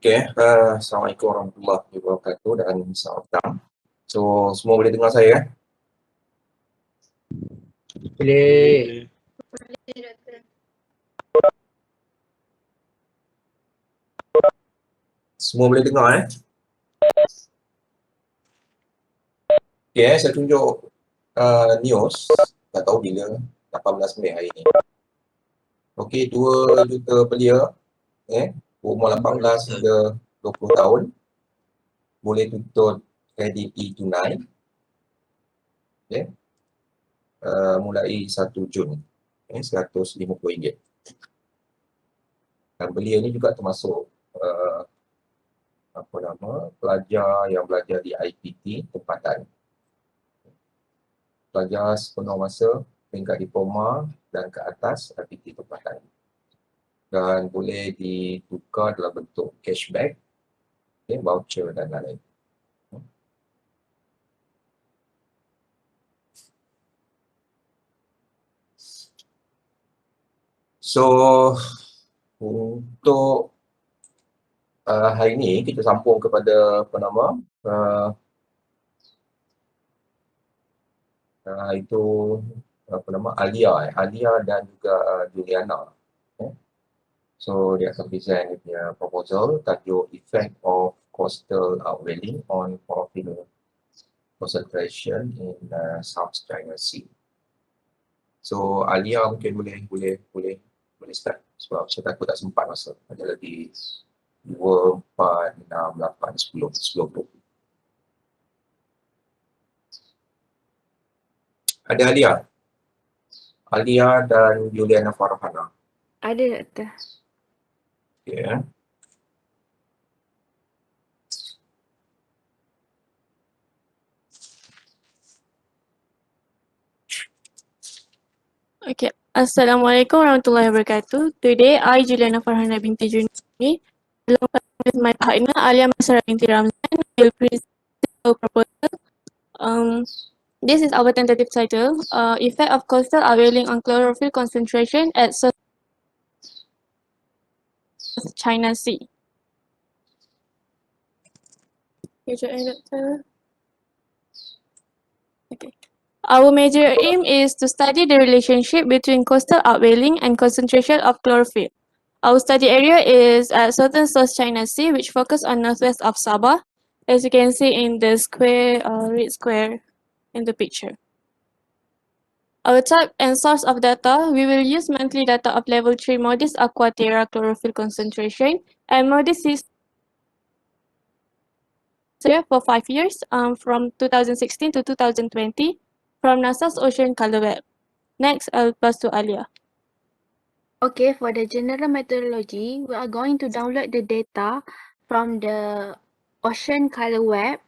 Okey, Assalamualaikum warahmatullahi wabarakatuh dan selamat petang. So, semua boleh dengar saya kan? Boleh. Semua boleh dengar Okey, saya tunjuk news, tak tahu bila, 18 Mei hari ni. Okey, 2 juta belia, umur 18 hingga 20 tahun, boleh tuntut kredit e-tunai, mulai 1 Jun, RM150. Dan belia ni juga termasuk pelajar yang belajar di IPT tempatan. Pelajar sepenuh masa peringkat diploma dan ke atas IPT tempatan. Dan boleh ditukar dalam bentuk cashback, voucher dan lain-lain. So, untuk hari ini kita sambung kepada itu Alia dan juga Juliana. So dia akan present dia punya proposal tajuk Effect of Coastal Outwelling on Chlorophyll Concentration in South China Sea. So Alia mungkin boleh start sebab saya takut tak sempat masa. Ada lagi 2, 4, 6, 8, 10, 20. Ada Alia dan Juliana Farhana. Ada, Doktor. Okay. Okay. Assalamualaikum warahmatullahi wabarakatuh. Today, I, Juliana Farhana binti Juni, along with my partner, Alia Masara binti Ramzan, will present our proposal. This is our tentative title, Effect of Coastal Outwelling on Chlorophyll Concentration at South China Sea. Okay. Our major aim is to study the relationship between coastal outwelling and concentration of chlorophyll. Our study area is at southern South China Sea, which focus on northwest of Sabah, as you can see in the square, red square in the picture. Our type and source of data, we will use monthly data of level 3 Modis Aquaterra chlorophyll concentration and Modis Sea for 5 years, from 2016 to 2020, from NASA's Ocean Color Web. Next, I'll pass to Alia. Okay, for the general methodology, we are going to download the data from the Ocean Color Web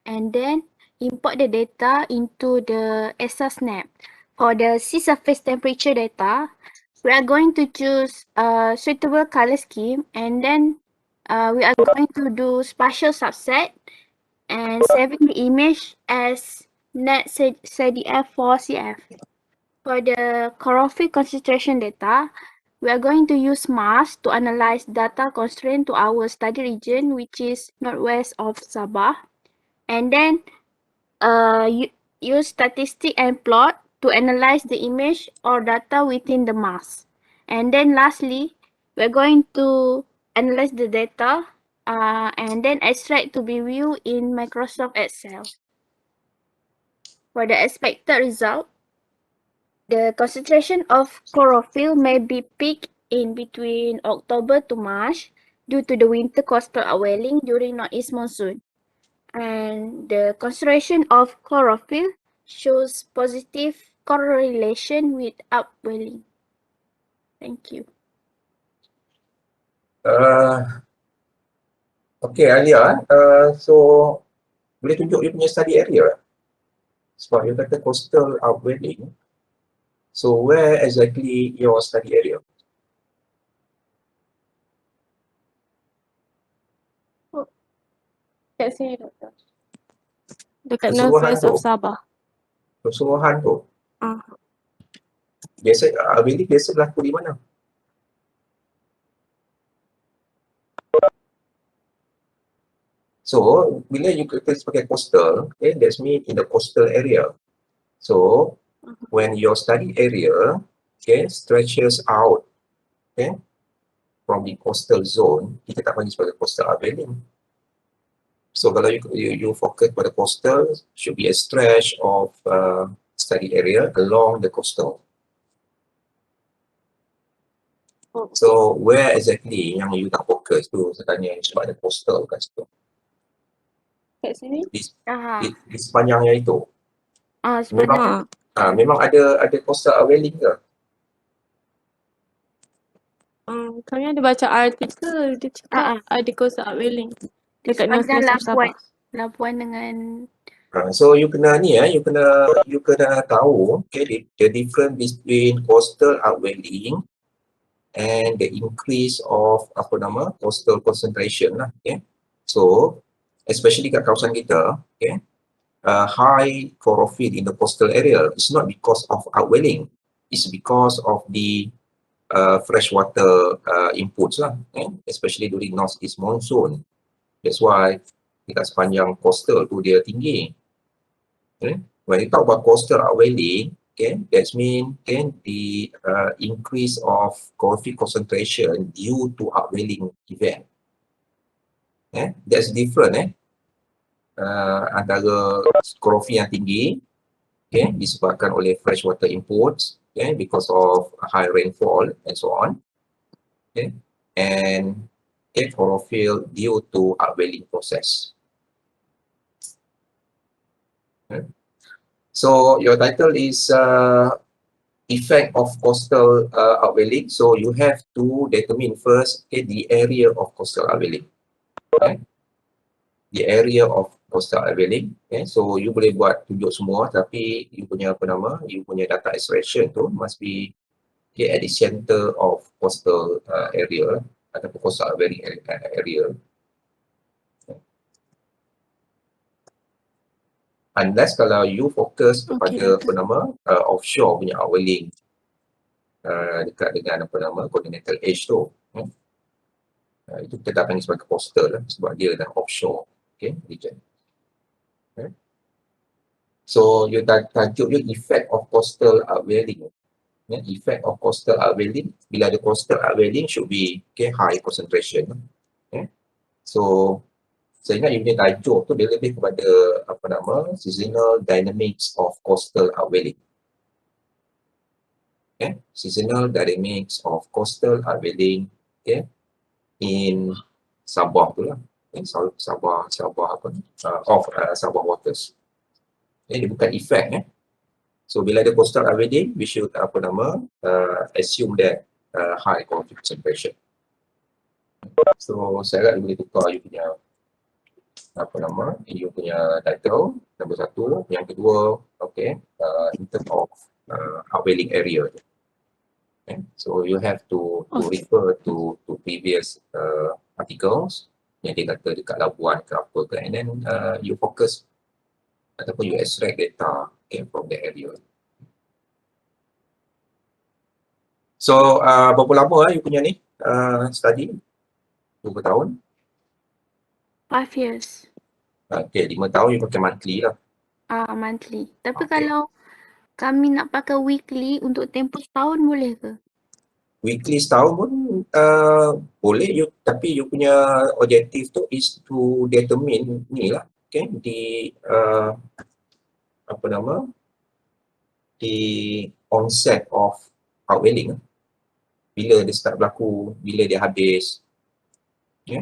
and then import the data into the ESA-SNAP. For the sea surface temperature data, we are going to choose a suitable color scheme and then we are going to do spatial subset and saving the image as NetCDF4CF. For the chlorophyll concentration data, we are going to use MAS to analyze data constrained to our study region, which is northwest of Sabah. And then use statistic and plot to analyze the image or data within the MAS. And then lastly, we're going to analyze the data and then extract to be viewed in Microsoft Excel. For the expected result, the concentration of chlorophyll may be peaked in between October to March due to the winter coastal outwelling during northeast monsoon. And the concentration of chlorophyll shows positive correlation with upwelling. Thank you. Okay, Alia, so boleh tunjuk dia punya study area tak? Sebab dia kata coastal outwelling. So where exactly your study area? Kat sini, Doktor. Dekat Keseluruhan northwest of tu? Sabah. Keseluruhan tu? Ah. Biasa, outwelling biasa berlaku di mana? So, bila you kita sebagai coastal, okay, that's mean in the coastal area. So, when your study area, okay, stretches out, okay, from the coastal zone, kita tak panggil sebagai coastal upwelling. So, kalau you focus pada coastal, should be a stretch of study area along the coastal. So, where exactly yang you nak fokus tu sebenarnya sebab ada coastal kat situ? Kat sini? Di sepanjangnya itu. Sebenarnya. Memang ada coastal upwelling ke? Kami ada baca artikel, dia cakap ada coastal upwelling dekat Sepanjang northwest of Sabah. Labuan dengan So you kena you kena tahu, okay, the difference between coastal upwelling and the increase of coastal concentration lah, okay. So especially kat kawasan kita, okay, high chlorophyll in the coastal area is not because of upwelling, it's because of the freshwater inputs lah, okay? Especially during northeast monsoon. That's why dekat sepanjang coastal tu dia tinggi. Okay? When you talk about coastal upwelling, okay, that means the increase of chlorophyll concentration due to upwelling event. That's different antara chlorophyll yang tinggi, okay, disebabkan oleh freshwater inputs, okay, because of high rainfall and so on, okay, and chlorophyll due to upwelling process. Okay. So your title is effect of coastal upwelling. So you have to determine first, okay, the area of coastal upwelling. Okay. The area of coastal upwelling. Okay. So you boleh buat tunjuk semua, tapi you punya you punya data extraction tu must be, okay, at the center of coastal area ataupun coastal upwelling area. Unless kalau you fokus kepada offshore punya upwelling dekat dengan continental edge tu, itu kita tak panggil sebagai coastal lah, sebab dia dah offshore, okay, region. Okay. So you tajuk you effect of coastal upwelling. Effect of coastal upwelling, bila ada coastal upwelling should be, okay, high concentration. Okay. So saya ingat you punya tajuk tu dia lebih kepada seasonal dynamics of coastal upwelling. Okay. Seasonal dynamics of coastal upwelling, okay, in Sabah tu lah. Okay. Sabah Sabah waters. Okay. Dia bukan effect. So bila ada coastal upwelling, we should assume that high concentration. So saya agak boleh tukar you punya you punya title, nombor satu. Yang kedua, okay, in terms of upwelling area. Okay. So you have to refer to previous articles yang dia kata dekat Labuan ke apa ke, and then you focus ataupun you extract data, okay, from the area. So berapa lama you punya ni study? Berapa tahun? 5 years. Okay, 5 tahun you pakai monthly lah. Monthly. Tapi Okay. kalau kami nak pakai weekly untuk tempoh setahun boleh ke? Weekly setahun pun boleh, tapi you punya objektif tu is to determine ni lah, okay, di di onset of upwelling, bila dia start berlaku, bila dia habis, okay.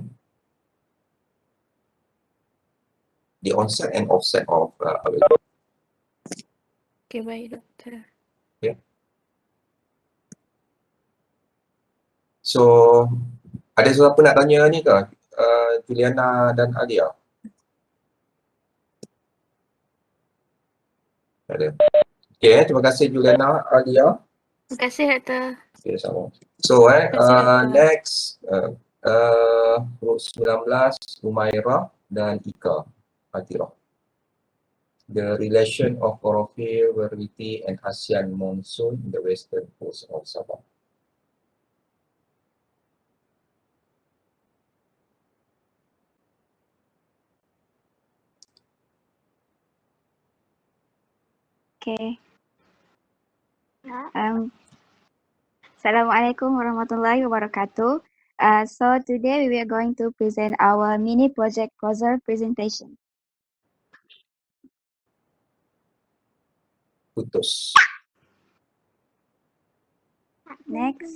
The onset and offset of upwelling. Okay, baik doktor. So ada siapa nak tanya ni ke? Juliana dan Alia? Ada. Okay, terima kasih Juliana, Alia. Terima kasih doktor. Okay, sama. So Doktor. next group 19, Humaira dan Ika Atira. The relation of chlorophyll variety and ASEAN monsoon in the western coast of Sabah. Okay. Assalamualaikum warahmatullahi wabarakatuh. So today we are going to present our mini project proposal presentation. Putus. Next.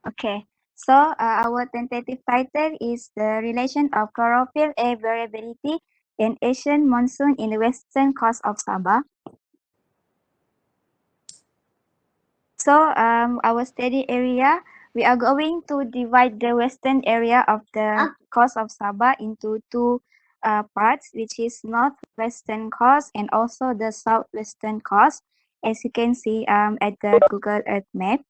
Okay, so our tentative title is The Relation of Chlorophyll A Variability in Asian Monsoon in the Western Coast of Sabah. So our study area, we are going to divide the western area of the coast of Sabah into two parts, which is northwestern coast and also the southwestern coast, as you can see at the Google Earth map.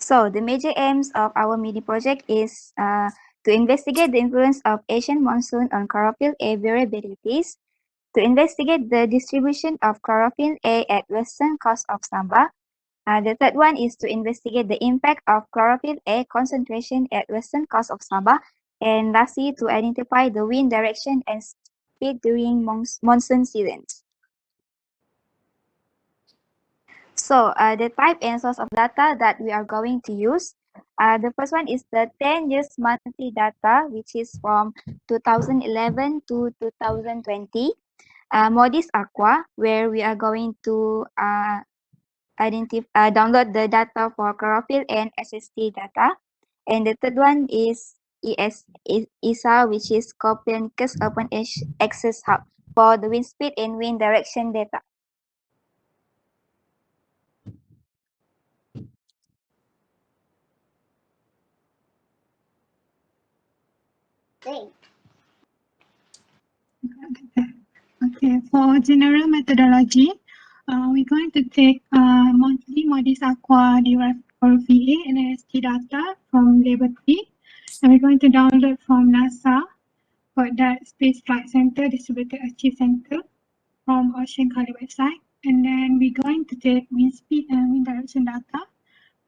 So the major aims of our mini project is to investigate the influence of Asian monsoon on chlorophyll A variabilities, to investigate the distribution of chlorophyll A at western coast of Sabah. The third one is to investigate the impact of chlorophyll A concentration at western coast of Sabah. And lastly, to identify the wind direction and speed during monsoon seasons. So the type and source of data that we are going to use. The first one is the 10 years monthly data, which is from 2011 to 2020. Modis Aqua, where we are going to download the data for chlorophyll and SST data. And the third one is ESA, which is Copernicus Open Access Hub for the wind speed and wind direction data. Okay, for general methodology, we're going to take monthly Modis Aqua derived chlorophyll A and SST data from laboratory, and we're going to download from NASA for that Space Flight Center Distributed Archive Center from Ocean Color website, and then we're going to take wind speed and wind direction data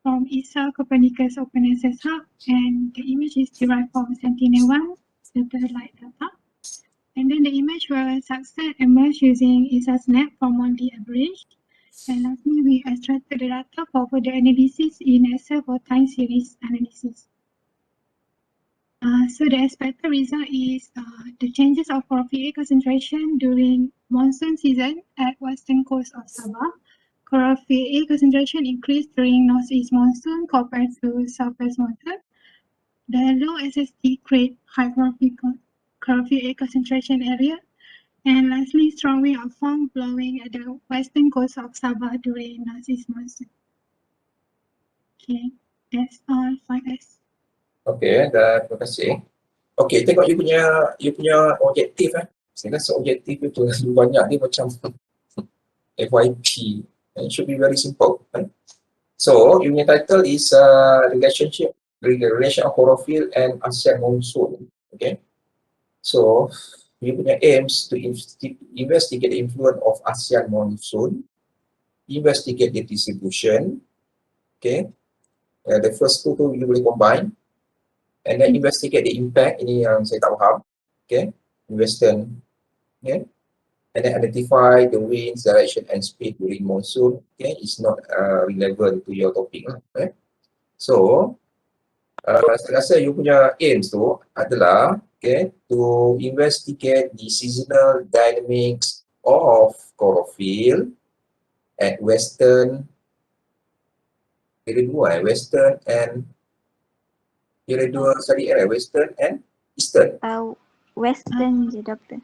from ESA Copernicus Open Access Hub, and the image is derived from Sentinel-1 satellite data. And then the image will subset emerge using ESASNet from monthly average. And lastly, we extracted the data for further analysis in Excel for time series analysis. So the expected result is the changes of chlorophyll A concentration during monsoon season at western coast of Sabah. Chlorophyll A concentration increased during northeast monsoon compared to southwest monsoon. The low SST create high chlorophyll A concentration area. And lastly, strong wind are found blowing at the western coast of Sabah during northeast monsoon. Okay, that's all for us. Okay, dah, terima kasih. Okay, tengok you punya objektif Saya rasa objektif itu banyak dia macam FYP. It should be very simple. So, your title is relation of chlorophyll and ASEAN monsoon. Okay. So, you punya aims to investigate the influence of ASEAN monsoon, investigate the distribution. Okay. The first two you boleh combine. And then investigate the impact, ini yang saya tak faham. Okay. Western. Okay. And then identify the winds, direction and speed during monsoon. Okay. It's not relevant to your topic. Okay. So, saya rasa you punya aims tu adalah okay, to investigate the seasonal dynamics of chlorophyll at western, western and study area, western and eastern. Western je, Doktor.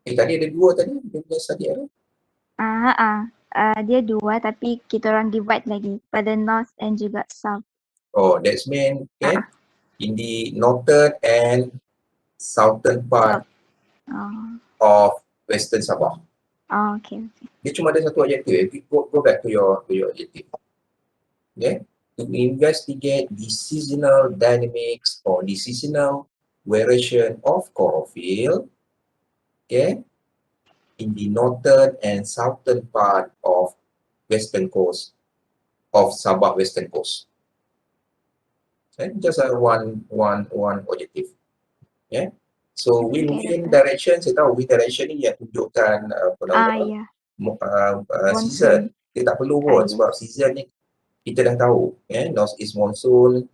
Tadi ada dua tadi, dia punya study area. Dia dua tapi kita orang divide lagi pada north and juga south. Oh, that's mean okay, in the northern and southern part of western Sabah. Oh, okay. Dia cuma ada satu objektif. Go back to your objective. Okay, to investigate the seasonal dynamics or the seasonal variation of chlorophyll, okay, in the northern and southern part of western coast of Sabah Western Coast. Just one objective. So Okay, wind Doctor. direction, saya tahu wind direction ni yang tunjukkan apa nama Yeah. season. Dia tak perlu pun Yes. sebab season ni kita dah tahu. North East monsoon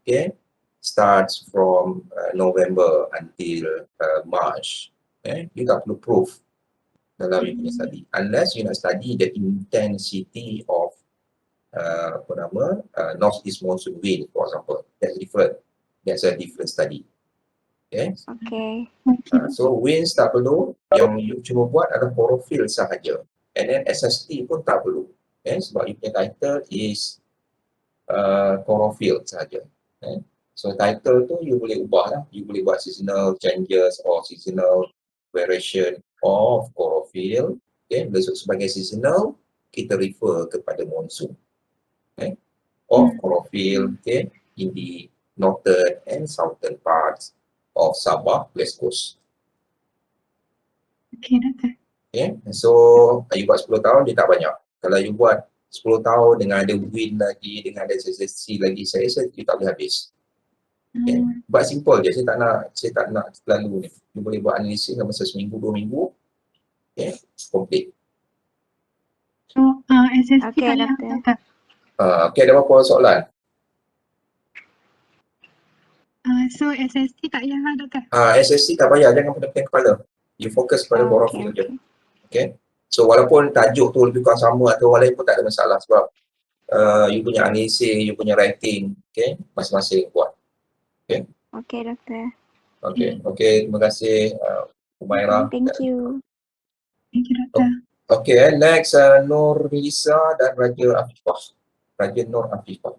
starts from November until March. You tak perlu proof dalam you punya study. Unless you nak study the intensity of North East monsoon wind, for example. That's different. That's a different study. Okay. So winds tak perlu, yang you cuma buat adalah chlorophyll sahaja. And then SST pun tak perlu. Sebab you punya title is chlorophyll sahaja. So title tu you boleh ubah lah. You boleh buat seasonal changes or seasonal variation of chlorophyll. Besok sebagai seasonal, kita refer kepada monsoon. Of chlorophyll in the northern and southern parts of Sabah West Coast. Okay, Doctor. So you buat 10 tahun dia tak banyak. Kalau you buat 10 tahun dengan ada wind lagi, dengan ada SSC lagi, saya rasa you tak boleh habis. But simple je, saya tak nak terlalu ni. You boleh buat analisis dalam masa seminggu, 2 minggu. Complete. So, SST Okay, tak payah, Doctor. Doctor. Okay, ada apa soalan? So, SST tak payahlah, Doctor. SSC tak payah, jangan pening kepala. You fokus pada chlorophyll je. Okay. So walaupun tajuk tu lebih kurang sama atau orang lain pun tak ada masalah sebab you punya analisis, you punya writing, masing-masing buat. Okay, Doctor. Okay, terima kasih Umairah. Thank you. Thank you, Doctor. Okay, next Nur Lisa dan Raja Afifah. Raja Nur Afifah.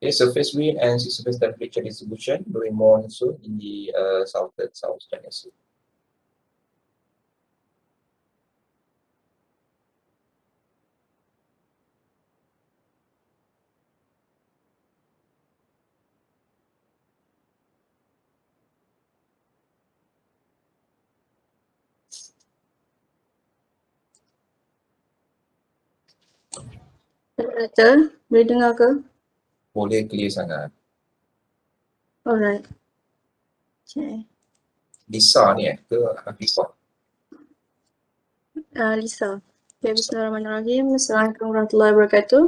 Okay, surface wind and surface temperature distribution during monsoon in the southern South China Sea. Doctor, boleh dengar ke? Boleh clear sangat. Alright. Okay. Lisa ni ke Afifah? Lisa. Okay, Bismillahirrahmanirrahim. Assalamualaikum warahmatullahi wabarakatuh.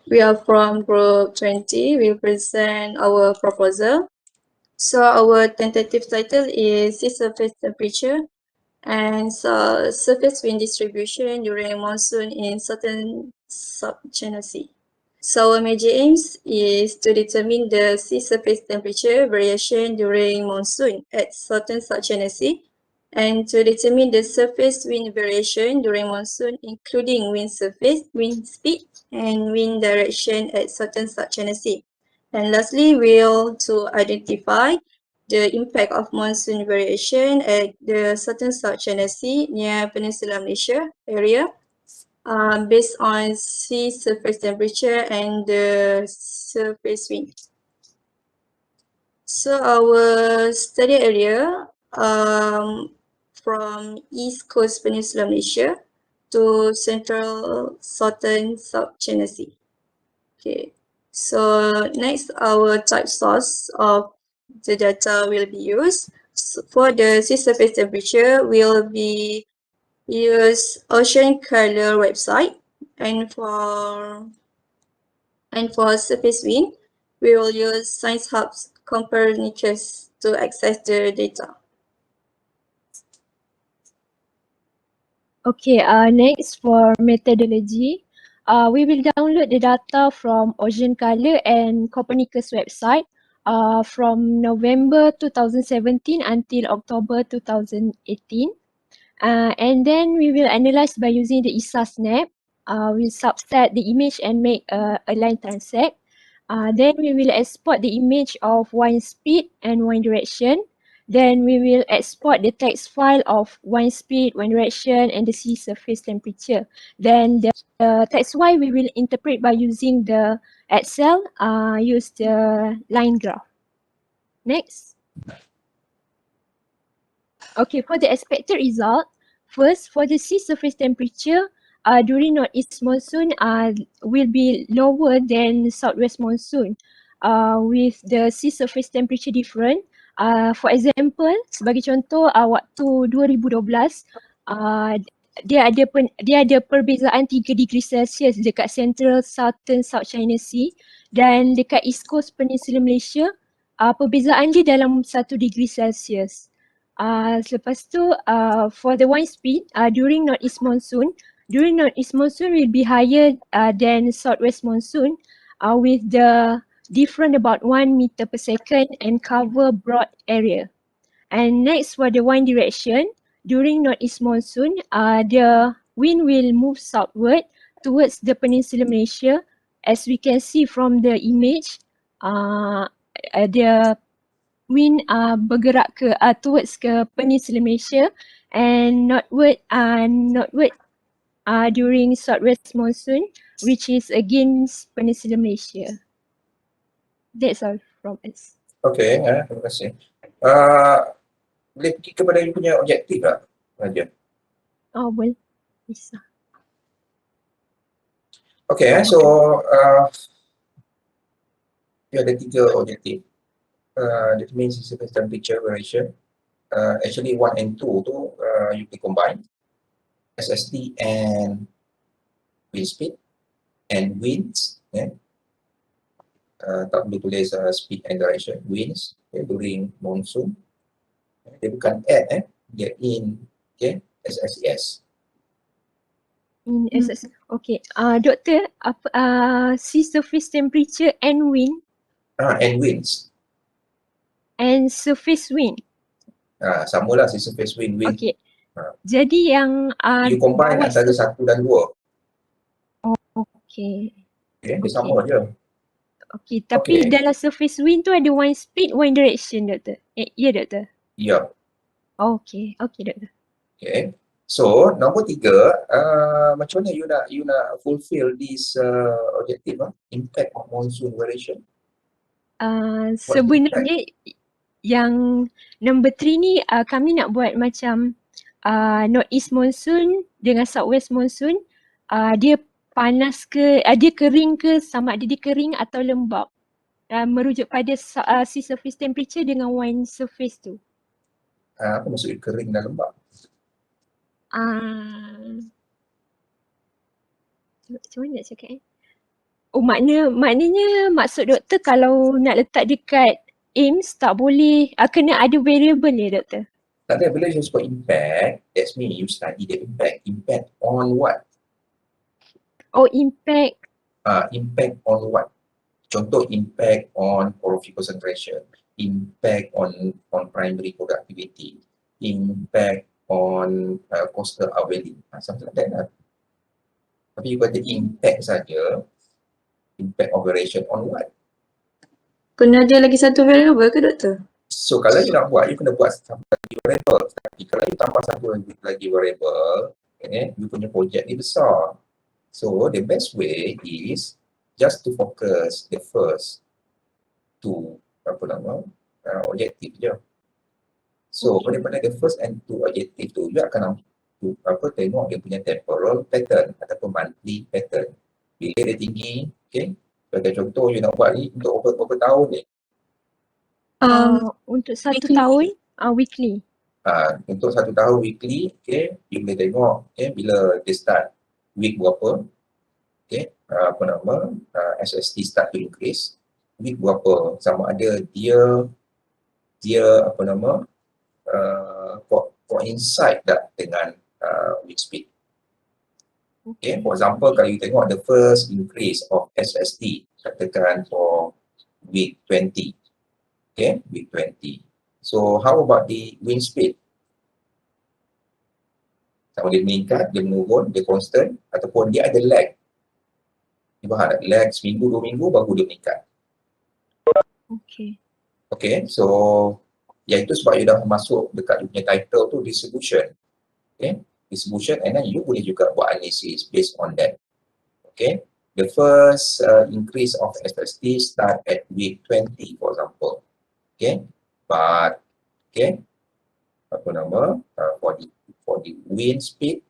We are from group 20. We present our proposal. So our tentative title is sea surface temperature and surface wind distribution during monsoon in certain sub-China Sea. So our major aims is to determine the sea surface temperature variation during monsoon at certain sub-China Sea and to determine the surface wind variation during monsoon including wind surface, wind speed and wind direction at certain sub-China Sea. And lastly, we'll to identify the impact of monsoon variation at the certain South China Sea near Peninsula Malaysia area based on sea surface temperature and the surface wind. So our study area from East Coast Peninsula Malaysia to Central Southern South China Sea. Okay, so next our type source of the data will be used. So for the sea surface temperature, we'll be use Ocean Color website, and for surface wind, we will use Science Hub's Copernicus to access the data. Okay, next for methodology, we will download the data from Ocean Color and Copernicus website from November 2017 until October 2018. And then we will analyze by using the ESA-SNAP. We'll subset the image and make a line transect. Then we will export the image of wind speed and wind direction. Then we will export the text file of wind speed, wind direction, and the sea surface temperature. Then the text file we will interpret by using the Excel, use the line graph. Next. Okay, for the expected result, First, for the sea surface temperature, during northeast monsoon will be lower than southwest monsoon. With the sea surface temperature different. For example, sebagai contoh, waktu 2012, dia ada perbezaan 3 degree Celsius dekat Central Southern South China Sea, dan dekat East Coast Peninsula Malaysia, perbezaan dia dalam 1 degree Celsius. Selepas tu, for the wind speed during northeast monsoon will be higher than southwest monsoon, with the different about 1 meter per second and cover broad area. And next, for the wind direction, during northeast monsoon, the wind will move southward towards the Peninsula Malaysia. As we can see from the image, the wind bergerak towards ke Peninsula Malaysia, and northward during southwest monsoon, which is against Peninsula Malaysia. That's all from us. Okay, terima kasih. Boleh pergi kepada you punya objektif tak, Raja? Oh, boleh. Bisa. Okay, so you ada 3 objektif. That means sea surface temperature variation. Actually 1 and 2 tu you can combine. SST and wind speed and winds. Tak boleh tulis speed and direction. Winds during monsoon. Dia bukan add, dia in, SSES. In SS. Okay. Doktor, sea surface temperature and wind And winds. and surface wind. Samalah sea surface wind. Okay. Jadi yang You combine bawah antara 1 dan 2. Okay. Dia sama je. Okay, tapi Okay. dalam surface wind tu ada wind speed, wind direction, doktor. Ya, doktor. Ya. Okay, doktor. Okay. So, nombor 3, macam mana you nak fulfill this objective, impact of monsoon variation? Sebenarnya yang number 3 ni kami nak buat macam northeast monsoon dengan southwest monsoon, dia panas ke, dia kering ke, sama ada dia kering atau lembap. Merujuk pada sea surface temperature dengan wind surface tu. Apa maksud kering dan lembab? Macam mana nak cakap Oh, maknanya maksud doktor kalau nak letak dekat AIMS tak boleh, kena ada variable ya doktor? Tak ada, bila you sebut impact, that's mean you study the impact. Impact on what? Oh, impact. Impact on what? Contoh, impact on porosity concentration, impact on primary productivity, impact on coastal upwelling, something like that lah. Tapi you kata impact saja, impact of variation on what? Kena ada lagi satu variable ke doktor? So kalau you nak buat, you kena buat satu lagi variable. Tapi kalau you tambah satu lagi variable, you punya projek ni besar. So the best way is just to focus the first two objektif je. So daripada the first and 2 objektif tu, you akan tengok dia punya temporal pattern ataupun monthly pattern. Bila dia tinggi, sebagai contoh you nak buat ni untuk berapa tahun ni? Untuk 1 weekly. tahun, weekly. Untuk 1 tahun weekly, you boleh tengok bila dia start week berapa, SST start to increase, week berapa, sama ada dia coincide tak dengan week speed. For example, kalau you tengok the first increase of SST, katakan for week 20, week 20. So how about the wind speed? Sama dia meningkat, dia menurun, dia constant, ataupun dia ada lag. Dia faham tak? Lag seminggu, 2 minggu baru dia meningkat. Okay, so yang itu sebab you dah masuk dekat you punya title tu distribution. Distribution, and then you boleh juga buat analysis based on that. The first increase of SST start at week 20 for example. But for for the wind speed,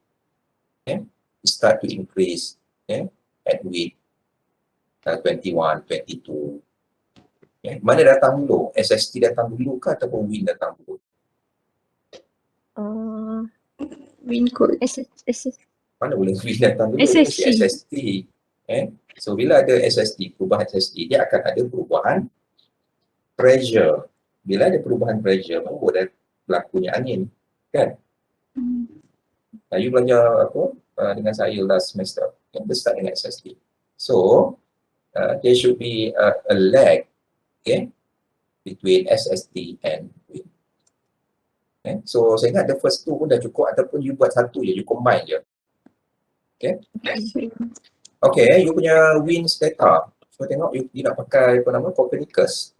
start to increase at week 21, 22. Mana datang dulu? SST datang dulu ke ataupun wind datang dulu? Wind code. Mana boleh wind datang dulu? Dia mesti SST. SST. So bila ada SST, perubahan SST, dia akan ada perubahan pressure. Bila ada perubahan pressure, baru dah berlakunya angin, kan? You belajar dengan saya last semester, dia start dengan SST. So there should be a lag, between SST and wind. So saya ingat the first two pun dah cukup, ataupun you buat satu je, you combine je. Okay, you punya winds data. So tengok you nak pakai Copernicus.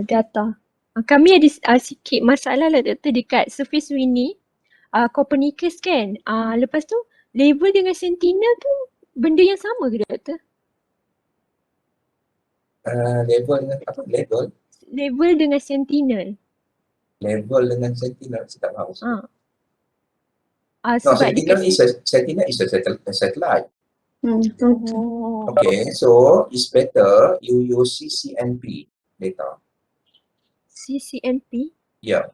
Data. Kami ada sikit masalah lah doktor dekat surface wind ni. Copernicus kan. Lepas tu level dengan Sentinel tu benda yang sama ke doktor? Level dengan apa? Level dengan Sentinel. Level dengan Sentinel, saya tak tahu. No, Sebab Sentinel is a satellite. Oh. Okay, so it's better you use CCNP data. CCNP? Yeah.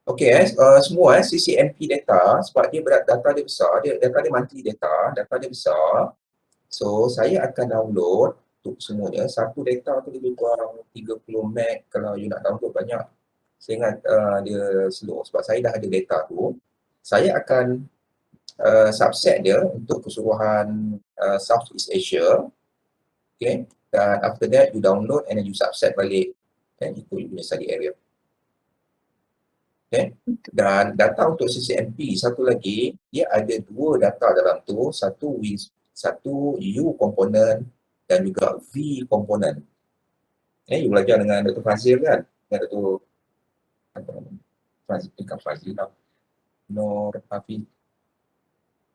Okay, semua CCNP data, sebab dia data dia besar, data dia monthly data dia besar. So saya akan download untuk semuanya. Satu data tu lebih kurang 30 meg kalau you nak download banyak. Saya ingat dia slow sebab saya dah ada data tu. Saya akan subset dia untuk keseluruhan Southeast Asia. Okay, dan after that you download and then you subset balik dan ikut you punya study area. Okay, dan data untuk CCNP satu lagi, dia ada dua data dalam tu, satu U komponen dan juga V komponen. You belajar dengan Dr. Fazil kan? Dengan Dr. Fazil lah. Nur Hafiz.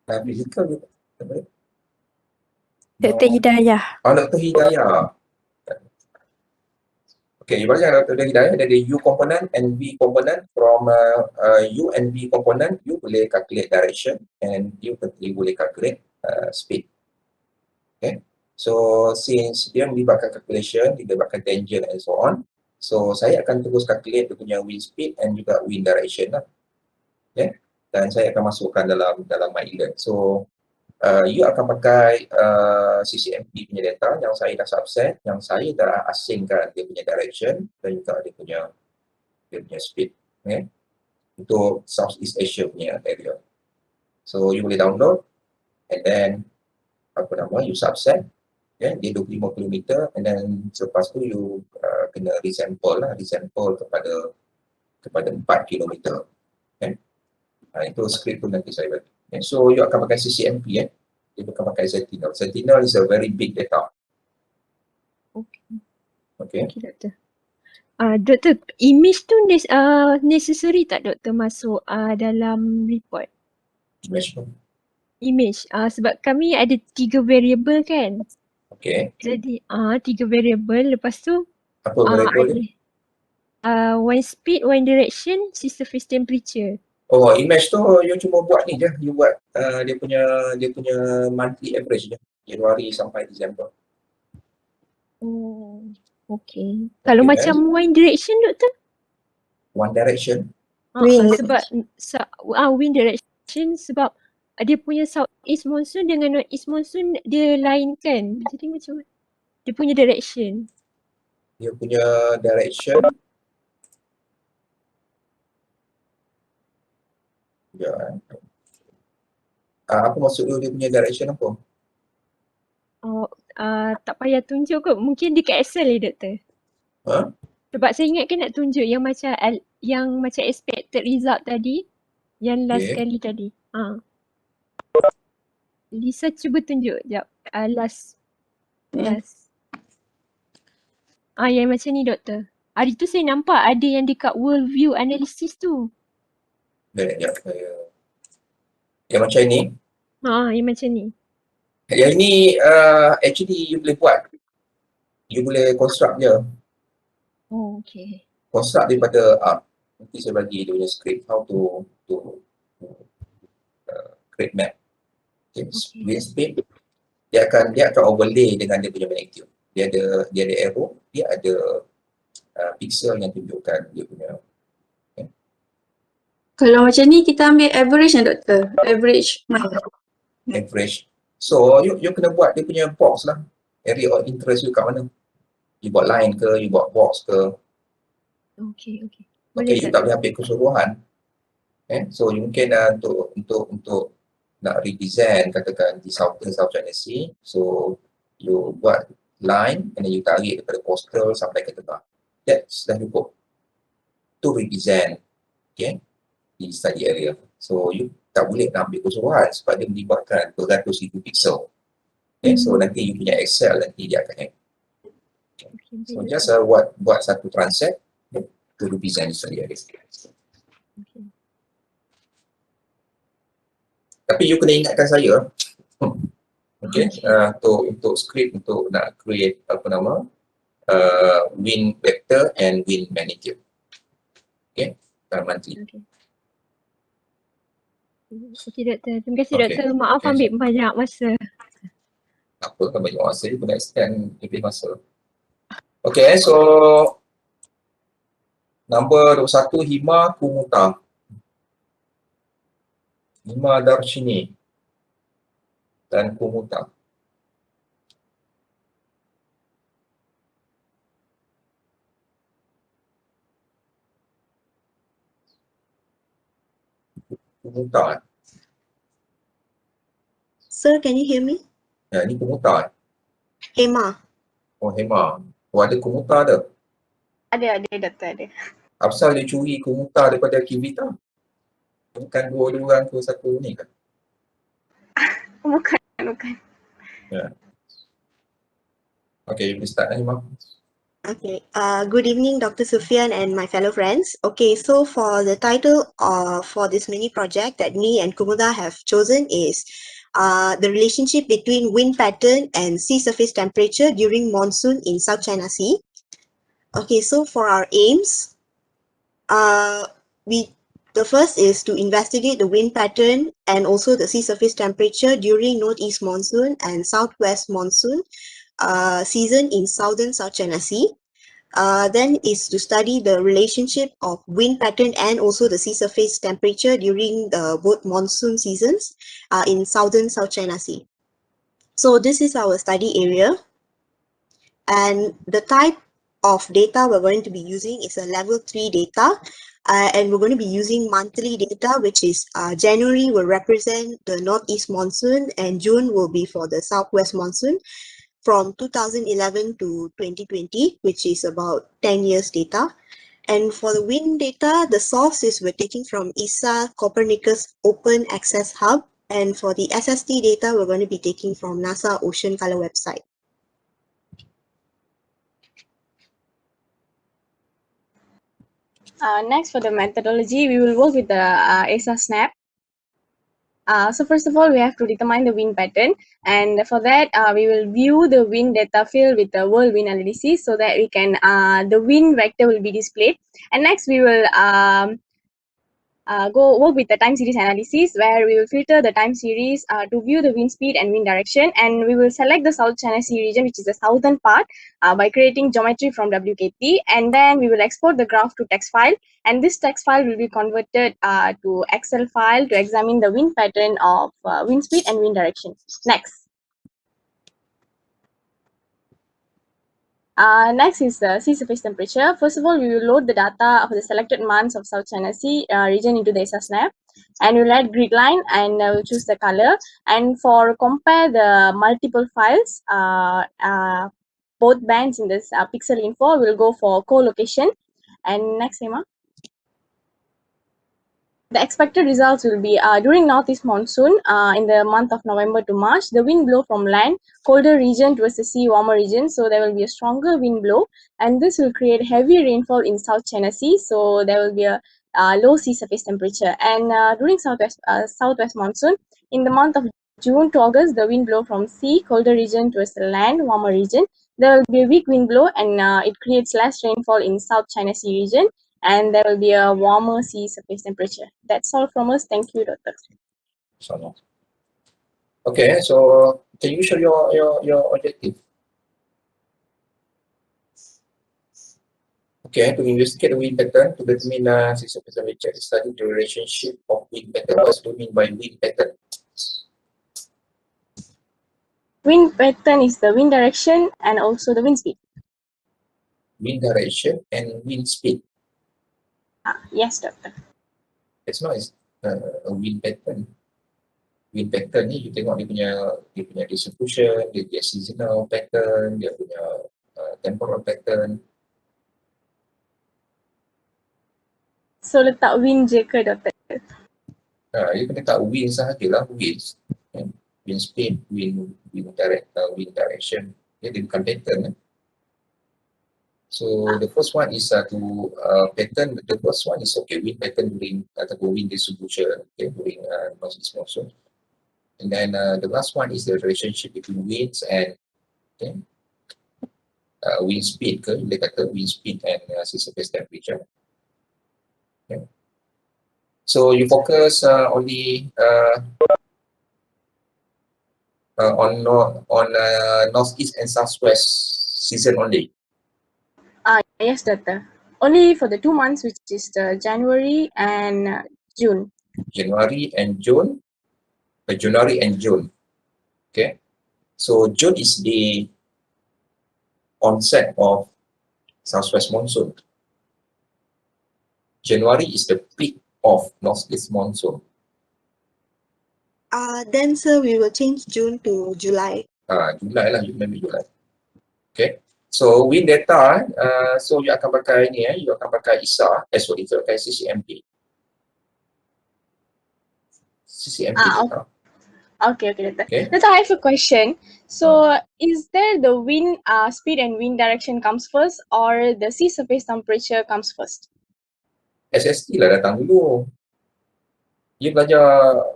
Fizikal juga. Dr. Hidayah. Dr. Hidayah. Okay, you belajar Dr. Hidayah, ada U component and V component. From U and V component, you boleh calculate direction and you boleh calculate speed. Okay, so since dia melibatkan calculation, dia melibatkan tangent and so on, so saya akan terus calculate dia punya wind speed and juga wind direction lah. Okay, dan saya akan masukkan dalam MyElearn. So you akan pakai CCNP punya data yang saya dah subset, yang saya dah asingkan dia punya direction dan juga dia punya speed, untuk Southeast Asia punya area. So you boleh download and then you subset, dia 25 km and then selepas tu you kena resample kepada 4 km. Itu script tu nanti saya bagi. So you akan pakai CCNP, you akan pakai Sentinel. Sentinel is a very big data. Okay. Okay, doktor. Doktor, image tu necessary tak doktor masuk dalam report? Image. Sebab kami ada 3 variable kan. Okay. Jadi 3 variable, lepas tu Apa variable dia? one speed, one direction, surface temperature. Oh, image tu you cuma buat ni je, you buat dia punya monthly average je, Januari sampai Disember. Oh, okay. Kalau macam one direction doktor? One direction? Wind. Sebab wind direction sebab dia punya southeast monsoon dengan northeast monsoon dia lain kan. Jadi macam dia punya direction. Dia punya direction. Apa maksud dia punya direction apa? Tak payah tunjuk kot. Mungkin dekat Excel doktor. Sebab saya ingatkan nak tunjuk yang macam expected result tadi. Yang last kali tadi. Lisa cuba tunjuk sekejap. Last. Yang macam ni doktor. Hari tu saya nampak ada yang dekat world view analysis tu. Yang macam ni? Yang macam ni. Yang ni actually you boleh buat. You boleh construct je. Oh, okay. Construct daripada Nanti saya bagi dia punya script how to create map. Okay. With script, dia akan overlay dengan dia punya magnitude. Dia ada arrow, dia ada pixel yang tunjukkan dia punya. Kalau macam ni kita ambil average doktor. Average mana? Average. So you kena buat dia punya box lah. Area of interest you kat mana. You buat line ke, you buat box ke. Okay. Okay, you tak boleh ambil keseluruhan. So you mungkin untuk nak redesign katakan di South China Sea. So you buat line and then you tarik daripada coastal sampai ke tengah. That's dah cukup to redesign, okay, di study area. So you tak boleh nak ambil keseluruhan sebab dia melibatkan beratus ribu pixel. Okay, so nanti you punya Excel nanti dia akan hang. So just buat satu transact to redesign di study area. Tapi you kena ingatkan saya, okay, untuk script untuk nak create wind vector and wind magnitude. Okay, monthly. Okay, Doktor. Terima kasih, Okay. Doktor. Maaf ambil banyak masa. Apa kan banyak masa, you kena extend lebih masa. Okay, so number 21, Hima Kumuta. Hima Darshini dan Kumuta. Kumuta. Sir, can you hear me? Ya, ini Kumuta. Hema. Oh, Hema. Oh, ada Kumuta ada. Ada, doktor ada. Apasal dia curi Kumuta daripada Kivita? Bukan dua orang ke satu ni kan? Bukan. Ya. Okay, you can start, Hema. Okay. Good evening, Dr. Sufyan and my fellow friends. Okay, so for the title for this mini project that me and Kumuda have chosen is the relationship between wind pattern and sea surface temperature during monsoon in South China Sea. Okay, so for our aims, the first is to investigate the wind pattern and also the sea surface temperature during northeast monsoon and southwest monsoon season in southern South China Sea. Then is to study the relationship of wind pattern and also the sea surface temperature during both monsoon seasons in southern South China Sea. So this is our study area, and the type of data we're going to be using is a level 3 data, and we're going to be using monthly data, which is January will represent the northeast monsoon and June will be for the southwest monsoon from 2011 to 2020, which is about 10 years data. And for the wind data, the source is we're taking from ESA Copernicus Open Access Hub. And for the SST data, we're going to be taking from NASA Ocean Color website. Next, for the methodology, we will work with the ESA SNAP. So first of all, we have to determine the wind pattern, and for that, we will view the wind data field with the world wind analysis so that we can the wind vector will be displayed. And next, we will go work with the time series analysis, where we will filter the time series to view the wind speed and wind direction, and we will select the South China Sea region, which is the southern part, by creating geometry from WKT, and then we will export the graph to text file, and this text file will be converted to Excel file to examine the wind pattern of wind speed and wind direction. Next. Next is the sea surface temperature. First of all, we will load the data of the selected months of South China Sea region into the ESA SNAP, and we'll add grid line, and we'll choose the color. And for compare the multiple files, both bands in this pixel info, we'll go for co-location. And next, Emma. The expected results will be during northeast monsoon in the month of November to March, the wind blow from land, colder region towards the sea, warmer region. So there will be a stronger wind blow, and this will create heavy rainfall in South China Sea. So there will be a low sea surface temperature. And during southwest monsoon, in the month of June to August, the wind blow from sea, colder region towards the land, warmer region. There will be a weak wind blow, and it creates less rainfall in South China Sea region. and there will be a warmer sea surface temperature. That's all from us. Thank you, Dr. So, okay, so can you show your objective? Okay, to investigate the wind pattern to determine sea surface temperature, study the relationship of wind pattern. What do you mean by wind pattern? Wind pattern is the wind direction and also the wind speed. Wind direction and wind speed. Yes, Doctor. It's not a wind pattern. Wind pattern ni you tengok dia punya distribution, dia punya seasonal pattern, dia punya temporal pattern. So letak wind je ke, Doctor? You kena tak wind sahajalah, winds. Wind speed, wind direction. Dia bukan pattern. So the first one is to pattern. The first one is okay, wind pattern during ataupun wind distribution, okay, during northeast monsoon. And then the last one is the relationship between winds and wind speed ke, dia kata wind speed and sea surface temperature. Okay. So you focus only on northeast and southwest season only. Yes, Doctor. Only for the 2 months, which is the January and June. January and June. January and June. Okay. So June is the onset of southwest monsoon. January is the peak of northeast monsoon. Then sir, we will change June to July. July lah, you remember July. Okay. So wind data, so you akan pakai ni, you akan pakai ISA, sorry, you pakai CCMP. CCMP data. Okay, Doctor. Okay. Doctor, I have a question. So, is there the wind speed and wind direction comes first, or the sea surface temperature comes first? SST lah datang dulu. You belajar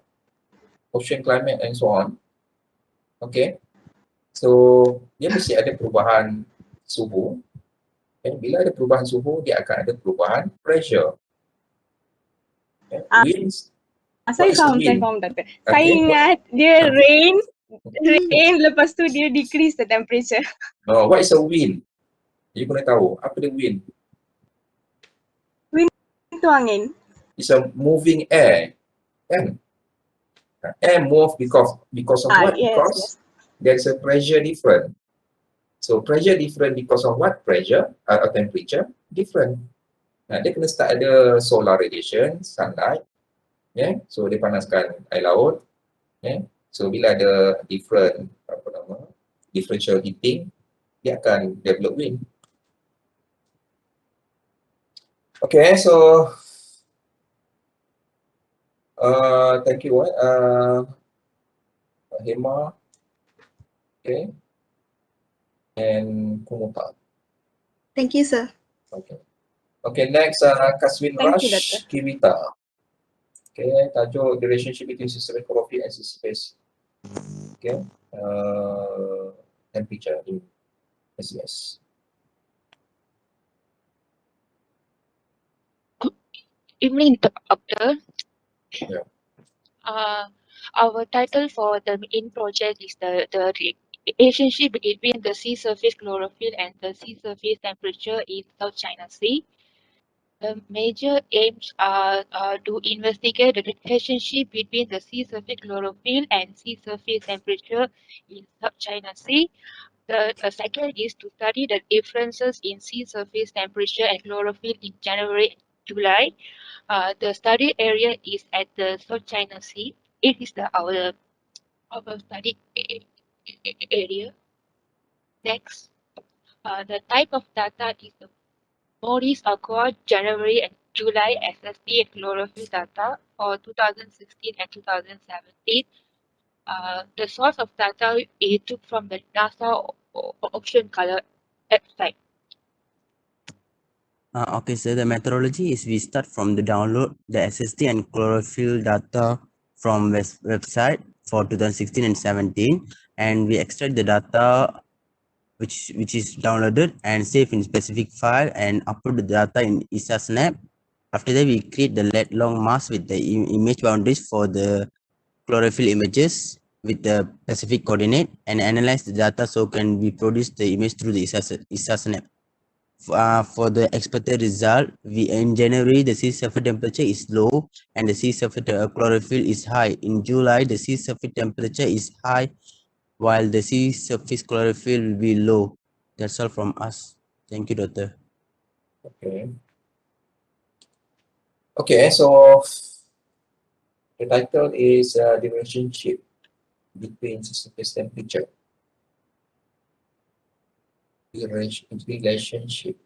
ocean climate and so on. Okay. So, dia mesti ada perubahan suhu. Okay. Bila ada perubahan suhu, dia akan ada perubahan pressure. Okay. Winds. Saya faham, Doctor. Saya ingat dia rain, lepas tu dia decrease the temperature. No, what is a wind? You kena tahu, apa dia wind? Wind itu angin. It's a moving air. Kan? Air move because of what? Yes, Because there's a pressure different. So pressure different because of what? Pressure or temperature different. Dia kena start ada solar radiation, sunlight. So dia panaskan air laut. So bila ada differential heating, dia akan develop wind. Okay, so thank you. Hema, okay, and Kumota. Thank you, sir. Okay, next Kaswin Thank you, Rush Doctor. Kivita. Okay, tajuk the relationship between sea surface chlorophyll and sea surface. Okay, temperature in SES. Evening, Doctor. Yeah. Our title for the main project is the relationship between the sea surface chlorophyll and the sea surface temperature in South China Sea. The major aims are to investigate the relationship between the sea surface chlorophyll and sea surface temperature in South China Sea. The second is to study the differences in sea surface temperature and chlorophyll in January and July. The study area is at the South China Sea. It is our study area. Next, the type of data is the Moody's Aqua January and July SST and chlorophyll data for 2016 and 2017. The source of data is took from the NASA Ocean Color website. Okay, so the methodology is we start from the download the SST and chlorophyll data from website for 2016 and 17, and we extract the data which is downloaded and saved in specific file and upload the data in ISASnap. After that, we create the lat long mask with the image boundaries for the chlorophyll images with the specific coordinate and analyze the data so can we produce the image through the ISASnap. For the expected result, in January the sea surface temperature is low and the sea surface chlorophyll is high. In July, the sea surface temperature is high while the sea surface chlorophyll will be low. That's all from us. Thank you, Doctor. Okay. Okay, so the title is the relationship between surface temperature. Relationship.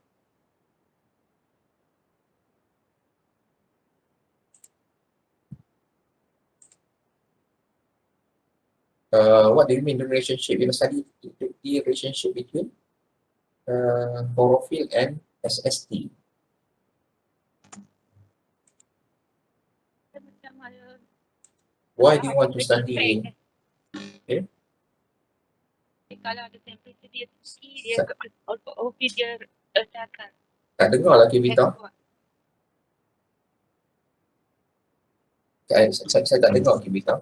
What do you mean the relationship? You know, study the relationship between chlorophyll and SST. Why do you want to study? Okay. Kalau ada temperature dia tinggi, dia orbit dia rendahkan. Tak dengar lah Kivita. Saya tak dengar Kivita.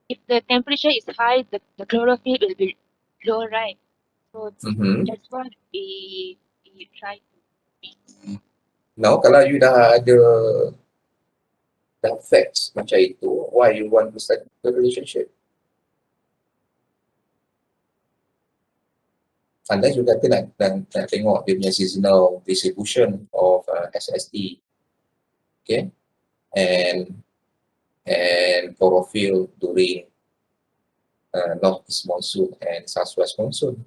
If the temperature is high, the chlorophyll will be low, right? So that's what we try to make. Now, kalau you dah ada facts macam itu, why you want to study the relationship? Unless you kata nak tengok dia punya seasonal distribution of SST, okay, and chlorophyll during northeast monsoon and southwest monsoon.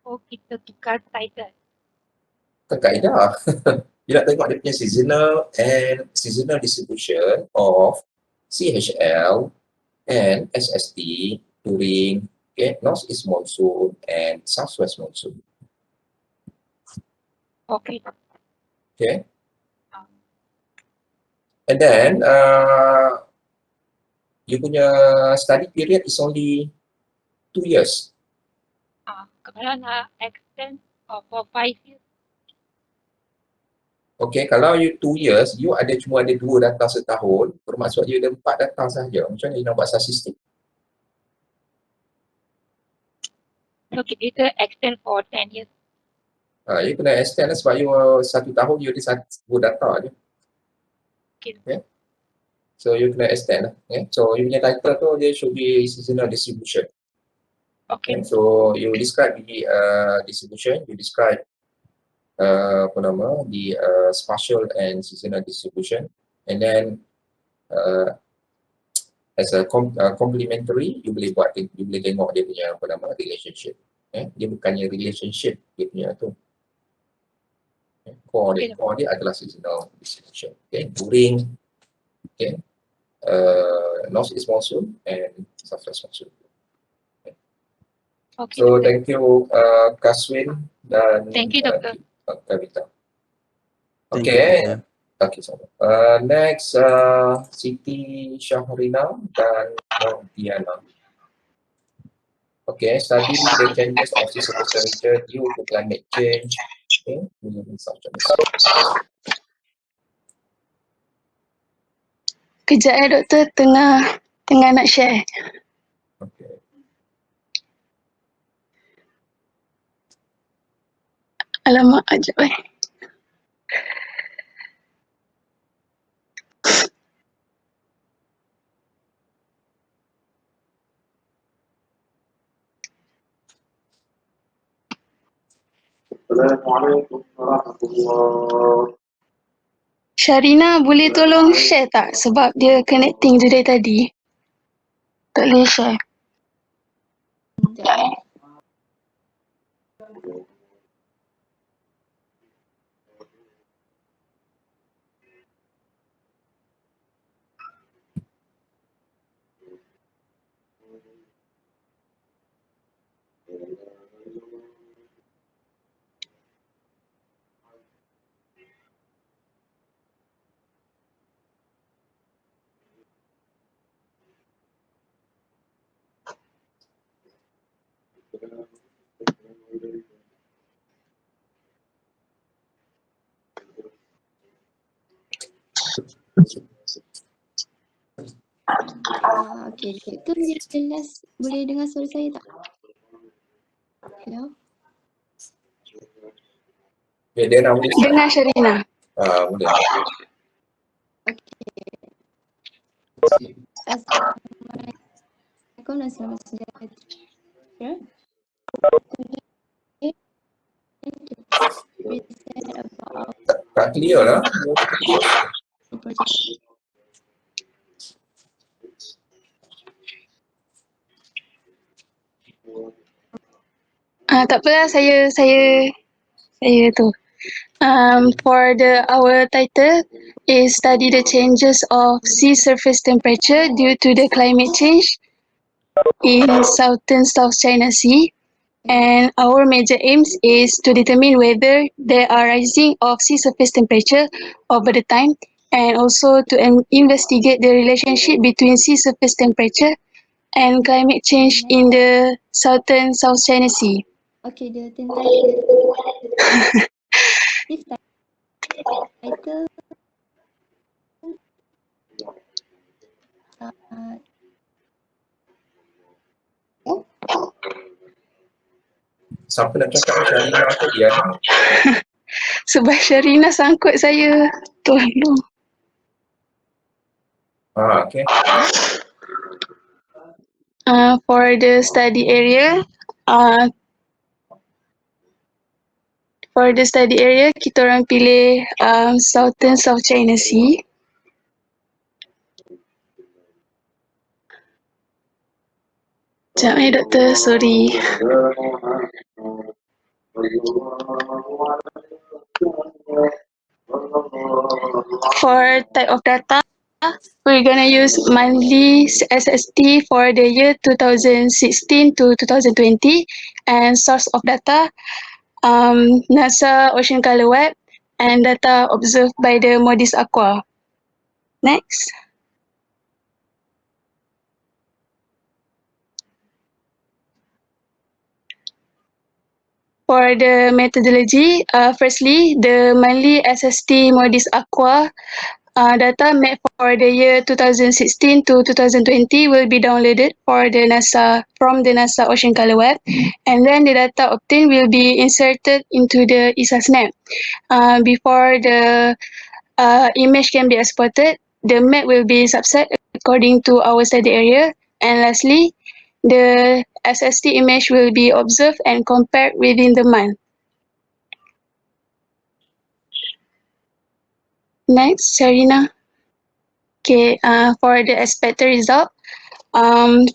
Oh, kita tukar title. Bukan kaedah. You nak tengok dia punya seasonal distribution of CHL and SST during northeast monsoon and southwest monsoon. Okay. Okay. And then you punya study period is only 2 years. Kalau nak extend for 5 years. Okay, kalau you 2 years, you cuma ada 2 data setahun, bermaksud you ada 4 data sahaja. Macam mana you nak buat statistik? So kita extend for 10 years. You kena extend lah sebab you 1 tahun you ada 1 data je. Okay. So you kena extend lah. Okay. So you punya title tu dia should be seasonal distribution. Okay. So you describe the distribution, you describe the spatial and seasonal distribution, and then as a complementary you boleh tengok dia punya relationship. Dia bukannya relationship dia punya tu. Core dia adalah seasonal distribution. Okay, during northeast monsoon and southwest monsoon. Okay. So thank you Kaswin dan thank you, Doctor. Kavita. Thank Okay. you, Okay, so next Siti Syahrina dan Diana. Okay, study the changes of sea surface temperature due to climate change. Okay, Kejap Doktor, tengah nak share. Okay. Alamak, ajak . Assalamualaikum warahmatullahi. Sharina boleh tolong share tak? Sebab dia connecting je dari tadi. Tak boleh share. Sekejap . Okay, Direktur boleh dengar suara saya tak? Hello? Okay, then boleh start. Dengar Sharina. Boleh. Assalamualaikum dan selamat sejahtera. Today, present about Tak clear lah. our project. Tak apalah, saya tu. For our title is study the changes of sea surface temperature due to the climate change in southern South China Sea. And our major aims is to determine whether there are rising of sea surface temperature over the time, and also to investigate the relationship between sea surface temperature and climate change in the southern South China Sea. Okay, the title Siapa nak cakap Sharina atau Diana? Sebab Sharina sangkut saya. Tolong. Okay. For the study area, kita orang pilih southern South China Sea. Sekejap Doktor, sorry. For type of data, we're gonna use monthly SST for the year 2016 to 2020, and source of data, NASA Ocean Color Web, and data observed by the MODIS Aqua. Next. For the methodology, firstly, the monthly SST MODIS Aqua data made for the year 2016 to 2020 will be downloaded from the NASA Ocean Color Web, and then the data obtained will be inserted into the ISASNet. Before the image can be exported, the map will be subset according to our study area, and lastly, the SST image will be observed and compared within the month. Next, Sharina. Okay, for the expected result,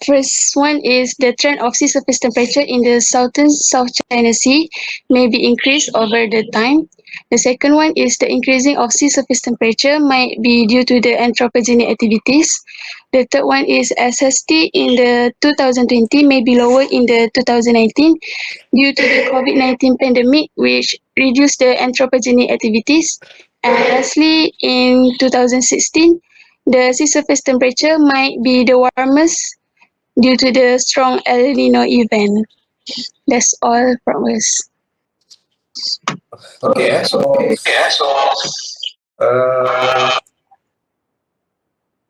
first one is the trend of sea surface temperature in the southern South China Sea may be increased over the time. The second one is the increasing of sea surface temperature might be due to the anthropogenic activities. The third one is SST in the 2020 may be lower in the 2019 due to the COVID-19 pandemic, which reduced the anthropogenic activities. And lastly, in 2016, the sea surface temperature might be the warmest due to the strong El Nino event. That's all from us. Okay, so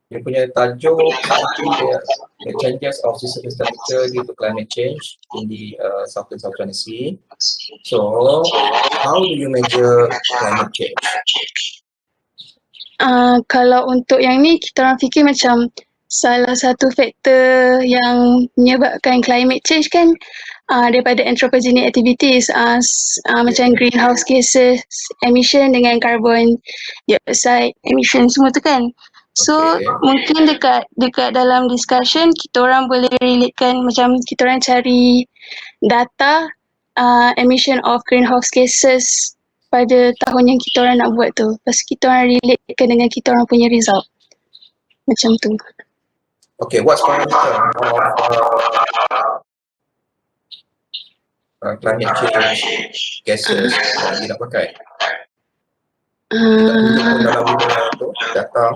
dia punya tajuk the changes of sea surface temperature due to climate change in the southern South China Sea. So, how do you measure climate change? Kalau untuk yang ni, kita orang fikir macam salah satu faktor yang menyebabkan climate change kan daripada anthropogenic activities, macam greenhouse gases emission dengan carbon dioxide emission semua tu kan. So mungkin dekat dalam discussion kita orang boleh relatekan, macam kita orang cari data emission of greenhouse gases pada tahun yang kita orang nak buat tu. Lepas kita orang relatekan dengan kita orang punya result. Macam tu. Okay, what's parameter of climate change gases yang kita nak pakai? Kita tunjuk pun dalam tu data.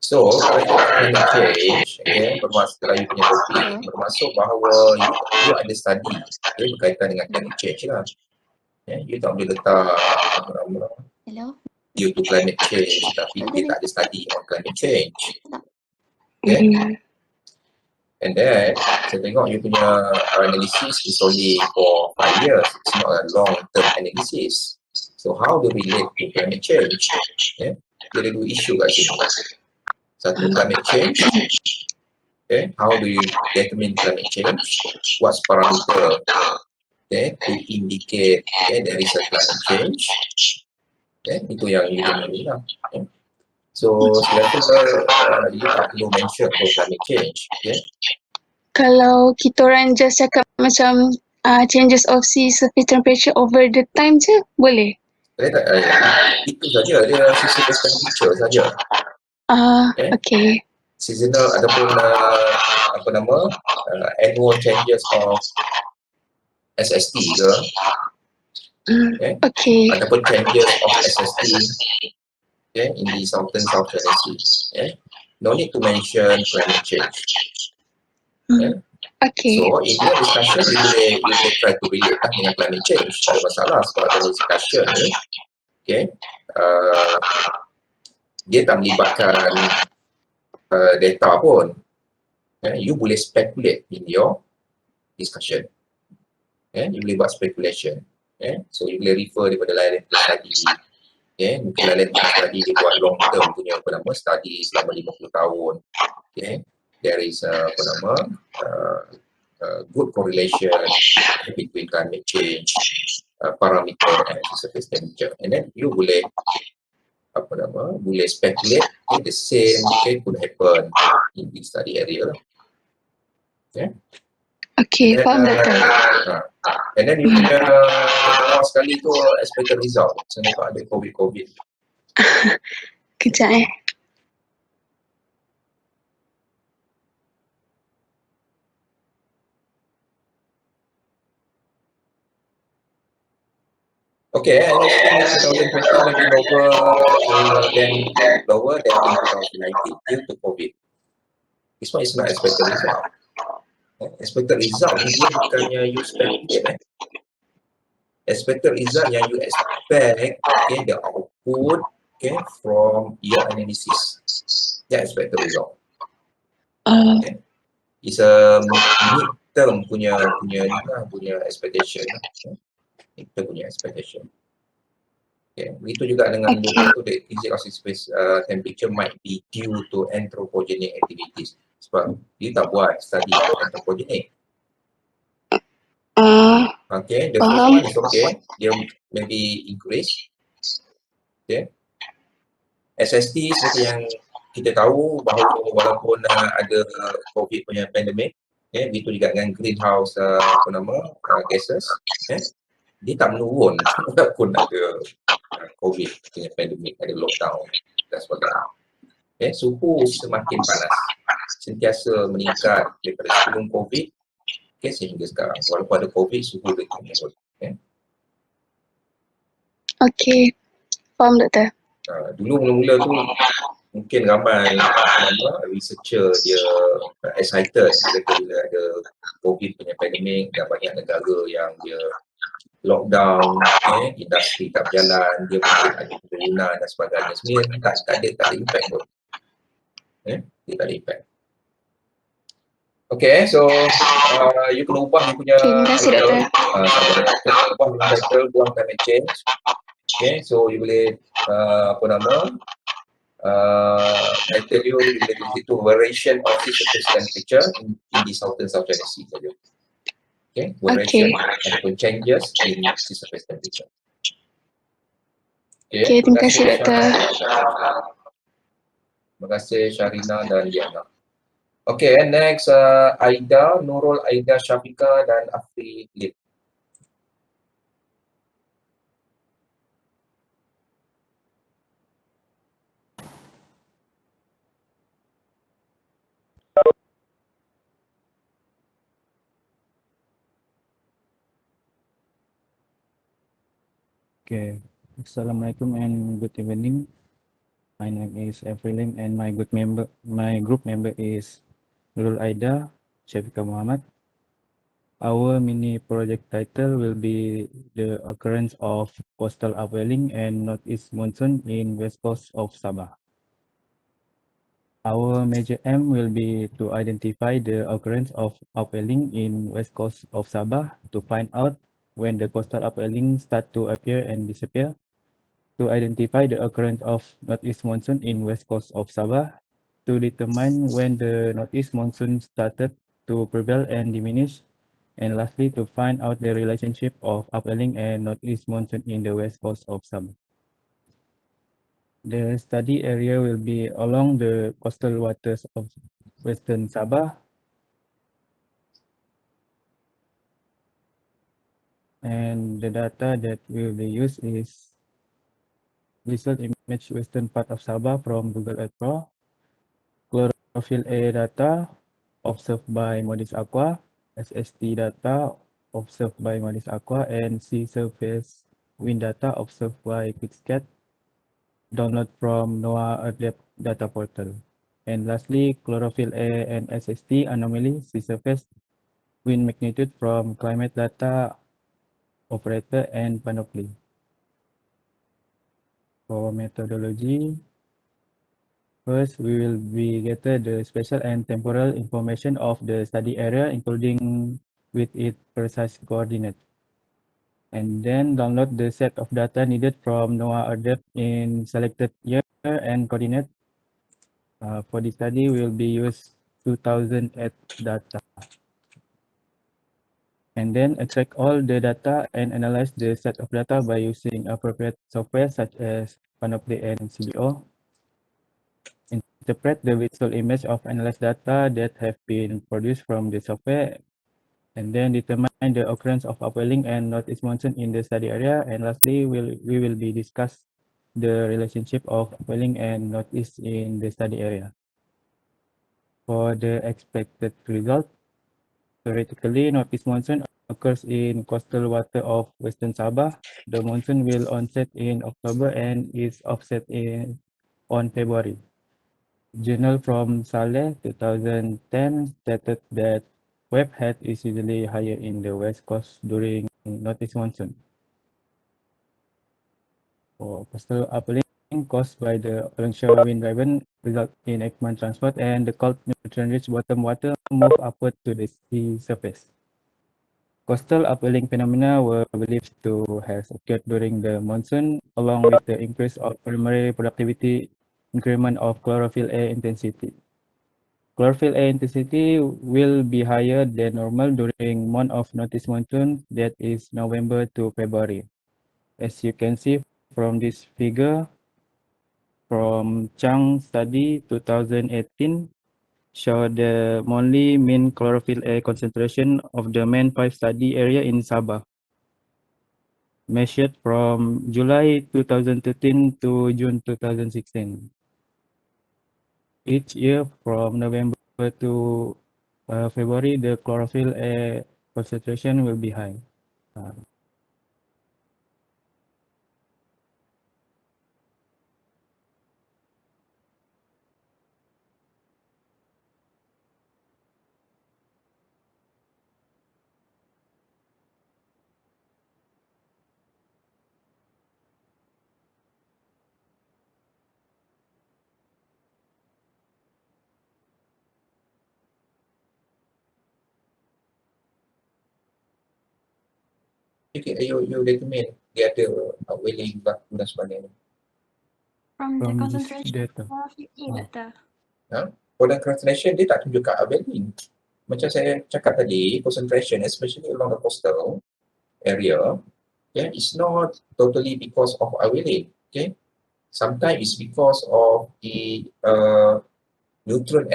So, kalau kita climate change, okay, setelah you punya topik, bermaksud bahawa you ada study, okay, berkaitan dengan climate change lah. Okay, you tak boleh letak apa-apa due to climate change, tapi dia tak ada study on climate change. Okay, and then saya tengok you punya analysis is only for 5 years, it's not a long-term analysis. So, how do we relate to climate change? Okay, dia ada 2 isu kat sini. Satu, climate change. Okay, how do you determine climate change? What's parameter, okay, to indicate, okay, there is a climate change? Okay, itu yang you kena ni lah. Okay. So, saya rasa you tak perlu mention for climate change. Okay. Kalau kita orang just cakap macam changes of sea surface temperature over the time je, boleh? Saya tak, itu saja, dia sea surface temperature saja. Okay. Seasonal ataupun annual changes of SST ke, Okay. ataupun changes of SST, okay, in the southern South China Sea. Okay. No need to mention climate change. Okay. Okay. So, in your discussion, you boleh try to relate dengan climate change. Tak ada masalah sebab dalam discussion ni, okay, dia tak melibatkan data pun. You boleh speculate in your discussion. You boleh buat speculation. So, you boleh refer daripada lain study. Mungkin lain study dia buat long term punya study selama 50 tahun. There is good correlation between climate change, parameter and surface temperature. And then you boleh boleh speculate the same could happen in this study area. Okay, faham doktor. And then you punya bawah sekali tu expected result. Saya nampak ada COVID. Kejap Okay, and in 2020 maybe lower than in 2019 due to COVID. This one is not expected result. Expected result ni dia bukannya you speculate. Expected result yang you expect, okay, the output, okay, from your analysis. Yeah, expected result. Okay. It's a mid-term punya expectation. Kita punya expectation. Okay. Begitu juga dengan itu the increase of space temperature might be due to anthropogenic activities. Sebab dia tak buat study anthropogenic. Okay, the first one is okay. Dia maybe increase. Okay. SST seperti yang kita tahu bahawa walaupun ada COVID punya pandemic, begitu juga dengan greenhouse gases, dia tak menurun walaupun ada COVID punya pandemic, ada lockdown dan sebagainya. Suhu semakin panas, sentiasa meningkat daripada sebelum COVID sehingga sekarang. Walaupun ada COVID, suhu dia menurun. Okay, faham doktor. Dulu mula-mula tu mungkin ramai researcher dia excited bila ada COVID punya pandemic dan banyak negara yang dia lockdown, industri tak berjalan, dia mungkin ada penurunan dan sebagainya. Sebenarnya tak ada impact pun. Dia tak ada impact. Okay, so you kena ubah you punya title, buang climate change. Okay, so you boleh title you boleh tulis itu variation of sea surface temperature in the southern South China Sea saja. Okay, variation ataupun changes in sea surface temperature. Okay, terima kasih doktor. Terima kasih Syarina dan Liana. Okay, and next Aida, Nurul Aida Syafika dan Afri Lim. Okay, Assalamualaikum and good evening. My name is Efrilim and my group member is Nurul Aida Syafiqah Muhammad. Our mini project title will be the occurrence of coastal upwelling and northeast monsoon in west coast of Sabah. Our major aim will be to identify the occurrence of upwelling in west coast of Sabah to find out when the coastal upwelling start to appear and disappear, to identify the occurrence of northeast monsoon in west coast of Sabah, to determine when the northeast monsoon started to prevail and diminish, and lastly to find out the relationship of upwelling and northeast monsoon in the west coast of Sabah. The study area will be along the coastal waters of western Sabah, and the data that will be used is visual image western part of Sabah from Google Earth Pro, chlorophyll A data observed by Modis Aqua, SST data observed by Modis Aqua, and sea surface wind data observed by QuickScat, download from NOAA Earth Lab data portal. And lastly, chlorophyll A and SST anomaly sea surface wind magnitude from climate data operator and panoply. For methodology, first we will be gather the spatial and temporal information of the study area, including with its precise coordinate. And then download the set of data needed from NOAA Earth Lab in selected year and coordinate. For this study, we will be use 2008 data. And then extract all the data and analyze the set of data by using appropriate software such as Panoply and CBO. Interpret the visual image of analyzed data that have been produced from the software, and then determine the occurrence of upwelling and northeast monsoon in the study area. And lastly, we will be discuss the relationship of upwelling and northeast in the study area. For the expected result, theoretically, northeast monsoon occurs in coastal water of western Sabah. The monsoon will onset in October and is offset on February. Journal from Saleh 2010 stated that wave height is usually higher in the west coast during northeast monsoon. For coastal upwelling caused by the onshore wind driven result in Ekman transport, and the cold nutrient-rich bottom water move upward to the sea surface. Coastal upwelling phenomena were believed to have occurred during the monsoon, along with the increase of primary productivity, increment of chlorophyll A intensity. Chlorophyll A intensity will be higher than normal during month of northeast monsoon, that is November to February. As you can see from this figure, from Chang study 2018, show the monthly mean chlorophyll A concentration of the main 5 study area in Sabah, measured from July 2013 to June 2016. Each year from November to February, the chlorophyll A concentration will be high. Okay, you recommend dia ada upwelling baku dan sebagainya. From the From this concentration data. data. For the concentration, dia tak tunjukkan upwelling. Macam saya cakap tadi, concentration, especially along the coastal area, yeah, it's not totally because of upwelling. Okay, sometimes it's because of the nutrient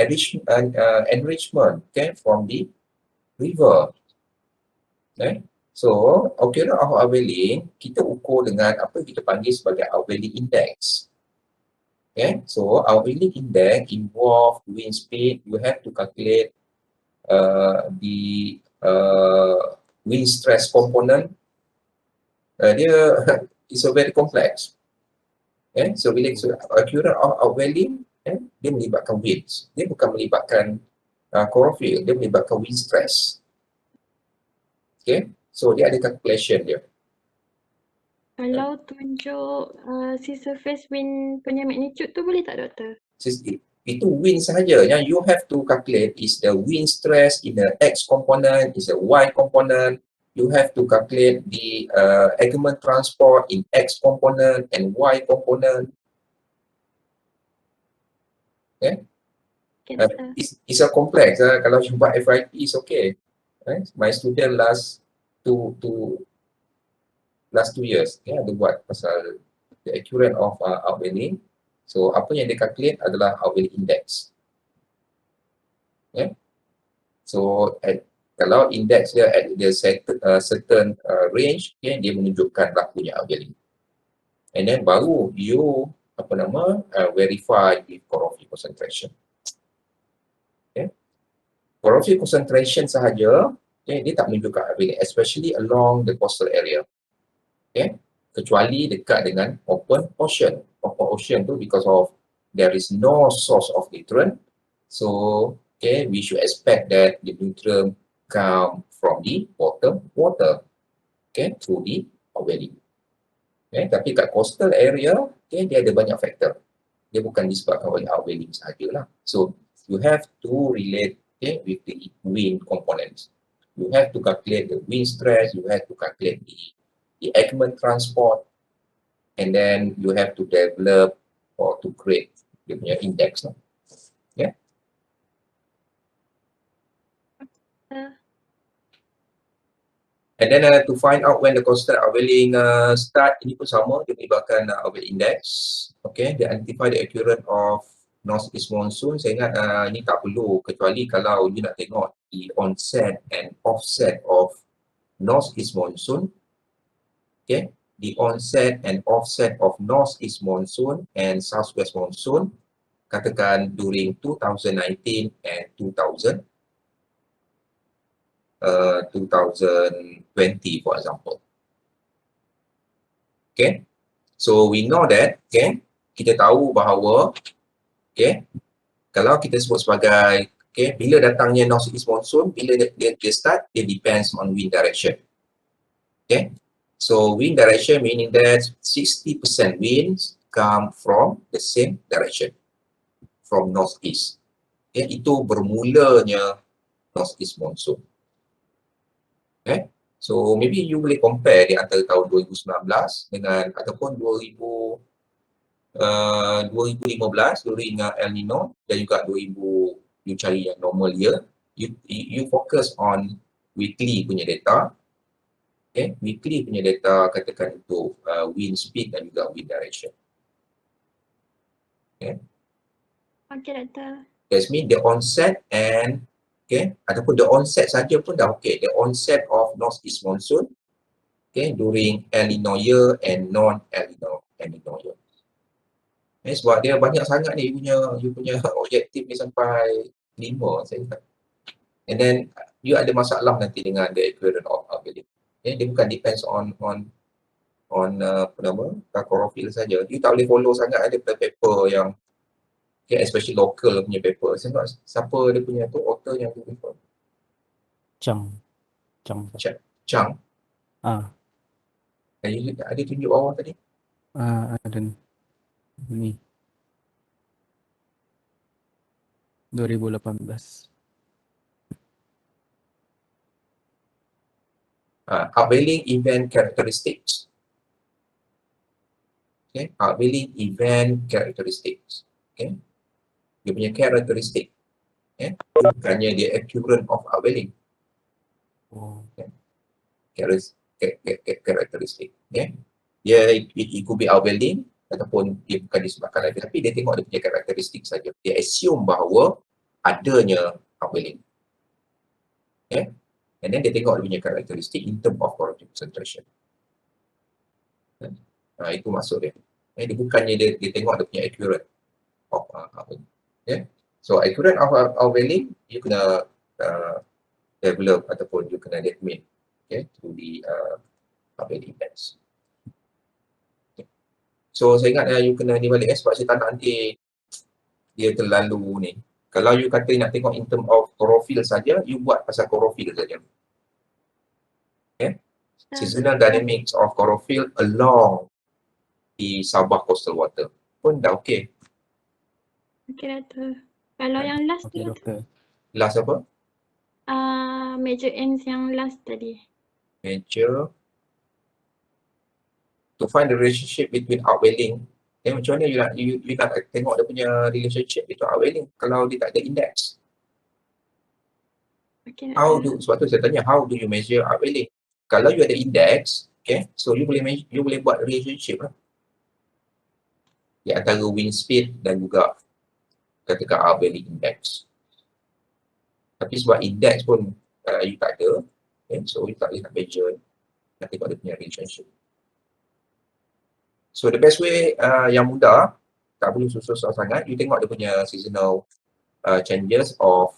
enrichment, okay, from the river. Okay, so occurrence of upwelling kita ukur dengan apa yang kita panggil sebagai upwelling index. Okay, so upwelling index involve wind speed. You have to calculate the wind stress component. Dia is a very complex. So bila occurrence of outwelling, dia melibatkan winds. Dia bukan melibatkan chlorophyll, dia melibatkan wind stress. So dia ada calculation dia. Kalau tunjuk sea surface wind punya magnitude tu boleh tak, Doktor? Itu wind sahaja. Yang you have to calculate is the wind stress in the X component, is the Y component. You have to calculate the Ackermann transport in X component and Y component. It's a complex. Kalau you buat FYP, it's okay. My student last two years, ada buat pasal the accurate of outwelling. So apa yang dia calculate adalah outwelling index. So kalau index dia at the certain range, dia menunjukkan berlakunya outwelling. And then baru you verify with chlorophyll concentration. Chlorophyll concentration sahaja, dia tak menunjukkan outwelling, especially along the coastal area. Kecuali dekat dengan open ocean. Open ocean tu because of there is no source of nutrient. So we should expect that the nutrient come from the bottom water, through the outwelling. Tapi kat coastal area, dia ada banyak faktor. Dia bukan disebabkan oleh outwelling sahajalah. So you have to relate with the wind components. You have to calculate the wind stress, you have to calculate the Ackermann transport, and then you have to develop or to create dia punya index. And then to find out when the coastal outwelling start, ini pun sama, dia melibatkan outwelling index. Dia identify the accurate of north-east monsoon. Saya ingat ini tak perlu, kecuali kalau you nak tengok the onset and offset of north-east monsoon. The onset and offset of north-east monsoon and southwest monsoon, katakan during 2019 and 2020, for example. So we know that, kita tahu bahawa, kalau kita sebut sebagai, bila datangnya north-east monsoon, bila dia start, dia depends on wind direction. So wind direction meaning that 60% winds come from the same direction, from northeast. Itu bermulanya northeast monsoon. So maybe you boleh compare di antara tahun 2019 dengan ataupun 2015 during El Nino, dan juga 2000 you cari yang normal year. You focus on weekly punya data. Weekly punya data katakan untuk wind speed dan juga wind direction. Okay, Doktor. That means the onset and ataupun the onset saja pun dah okay. The onset of northeast monsoon during El Nino year and non-El Nino year. Sebab dia banyak sangat ni you punya objektif ni sampai 5 saya ingat. And then you ada masalah nanti dengan the accurate of outwelling. Dia bukan depends on chlorophyll saja. You tak boleh follow sangat ada paper yang especially local punya paper. Saya tak siapa dia punya tu author yang dia paper. Chang. Ada tunjuk bawah tadi? Ada ni. 2018. Outwelling event characteristics. Outwelling event characteristics. Dia punya karakteristik. Bukannya dia accurate of outwelling. Karakteristik. It could be outwelling ataupun dia bukan disebabkan lagi, tapi dia tengok dia punya karakteristik saja. Dia assume bahawa adanya outwelling. And then dia tengok dia punya karakteristik in term of chlorophyll concentration. Itu maksud dia. Dia bukannya dia tengok dia punya accurate of outwelling. So accurate of outwelling, you kena develop ataupun you kena determine through the outwelling index. So saya ingat you kena ni balik sebab saya tak nak nanti dia terlalu ni. Kalau you kata nak tengok in term of chlorophyll saja, you buat pasal chlorophyll saja. Okay. Seasonal dynamics of chlorophyll along the Sabah coastal water pun dah okey. Okey doktor. Kalau yang last tu doktor. Last apa? Major aims yang last tadi. Major to find the relationship between outwelling. Macam mana you nak tengok dia punya relationship between outwelling kalau dia tak ada index? Okay, Sebab tu saya tanya, how do you measure outwelling? Kalau you ada index, okay, so you boleh buat relationship lah. Di antara wind speed dan juga katakan outwelling index. Tapi sebab index pun you tak ada, okay, so you tak boleh nak measure, nak tengok dia punya relationship. So the best way yang mudah, tak perlu susah-susah sangat, you tengok dia punya seasonal changes of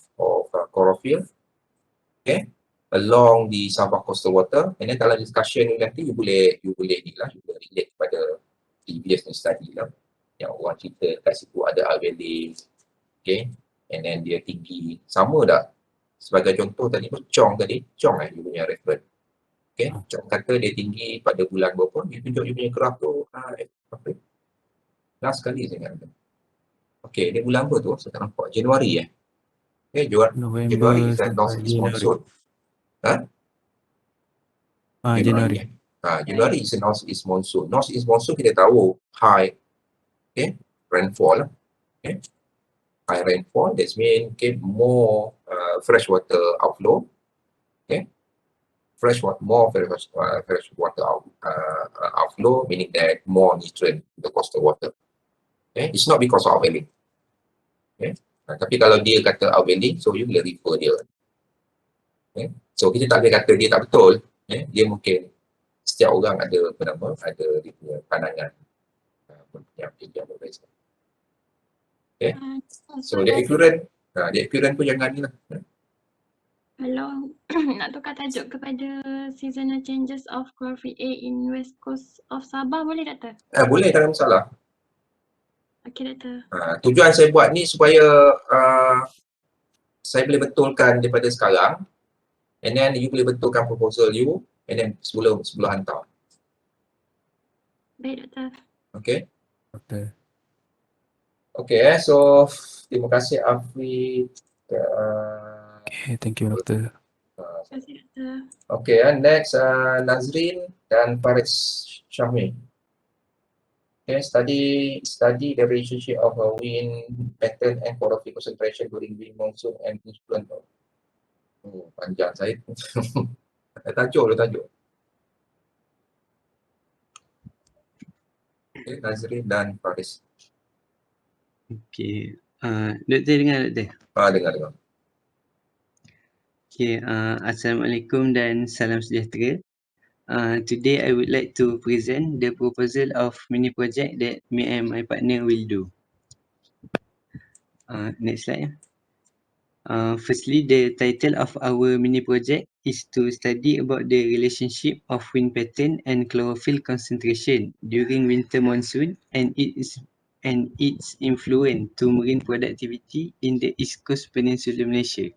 chlorophyll, okay, along the Sabah coastal water, and then kalau discussion ni nanti you boleh ni lah, you boleh relate kepada previous study lah, yang orang cerita kat situ ada outwelling, okay, and then dia tinggi, sama dah. Sebagai contoh tadi pun Chong you punya reference. Okay, Chong kata dia tinggi pada bulan berapa, dia tunjuk you punya graf tu, last kali saya ingat. Okay, dia bulan apa tu? Saya tak nampak. Januari Okay, Januari is that north east monsoon. Januari. Januari is a north east monsoon. North east monsoon kita tahu high, okay, rainfall lah. Okay. High rainfall, that means okay, more fresh water outflow. Okay. More fresh water outflow, meaning that more nutrient in the coastal water. Okay. It's not because of outwelling. Okay. Tapi kalau dia kata outwelling, so you boleh refer dia. Okay. So kita tak boleh kata dia tak betul. Okay. Dia mungkin setiap orang ada ada dia punya pandangan yang berbeza. Okay. So dia accurate pun jangan ni lah. Kalau nak tukar tajuk kepada seasonal changes of chlorophyll A in west coast of Sabah boleh doktor? Boleh, tak ada masalah. Okey doktor. Tujuan saya buat ni supaya saya boleh betulkan daripada sekarang, and then you boleh betulkan proposal you, and then sebelum hantar. Baik doktor. Okay. Doktor. Okay, so terima kasih Afi. Okay, thank you doktor. Terima kasih doktor. Okay, next Nazrin dan Faris Syahmi. Okay, study the relationship of a wind pattern and chlorophyll concentration during wind monsoon and influence. Oh, panjang saya. tajuk. Okay, Nazrin dan Faris. Okay, doktor dengar doktor? Dengar. Okay, Assalamualaikum dan salam sejahtera. Today I would like to present the proposal of mini project that me and my partner will do. Next slide. Firstly, the title of our mini project is to study about the relationship of wind pattern and chlorophyll concentration during winter monsoon and its influence to marine productivity in the East Coast Peninsula Malaysia.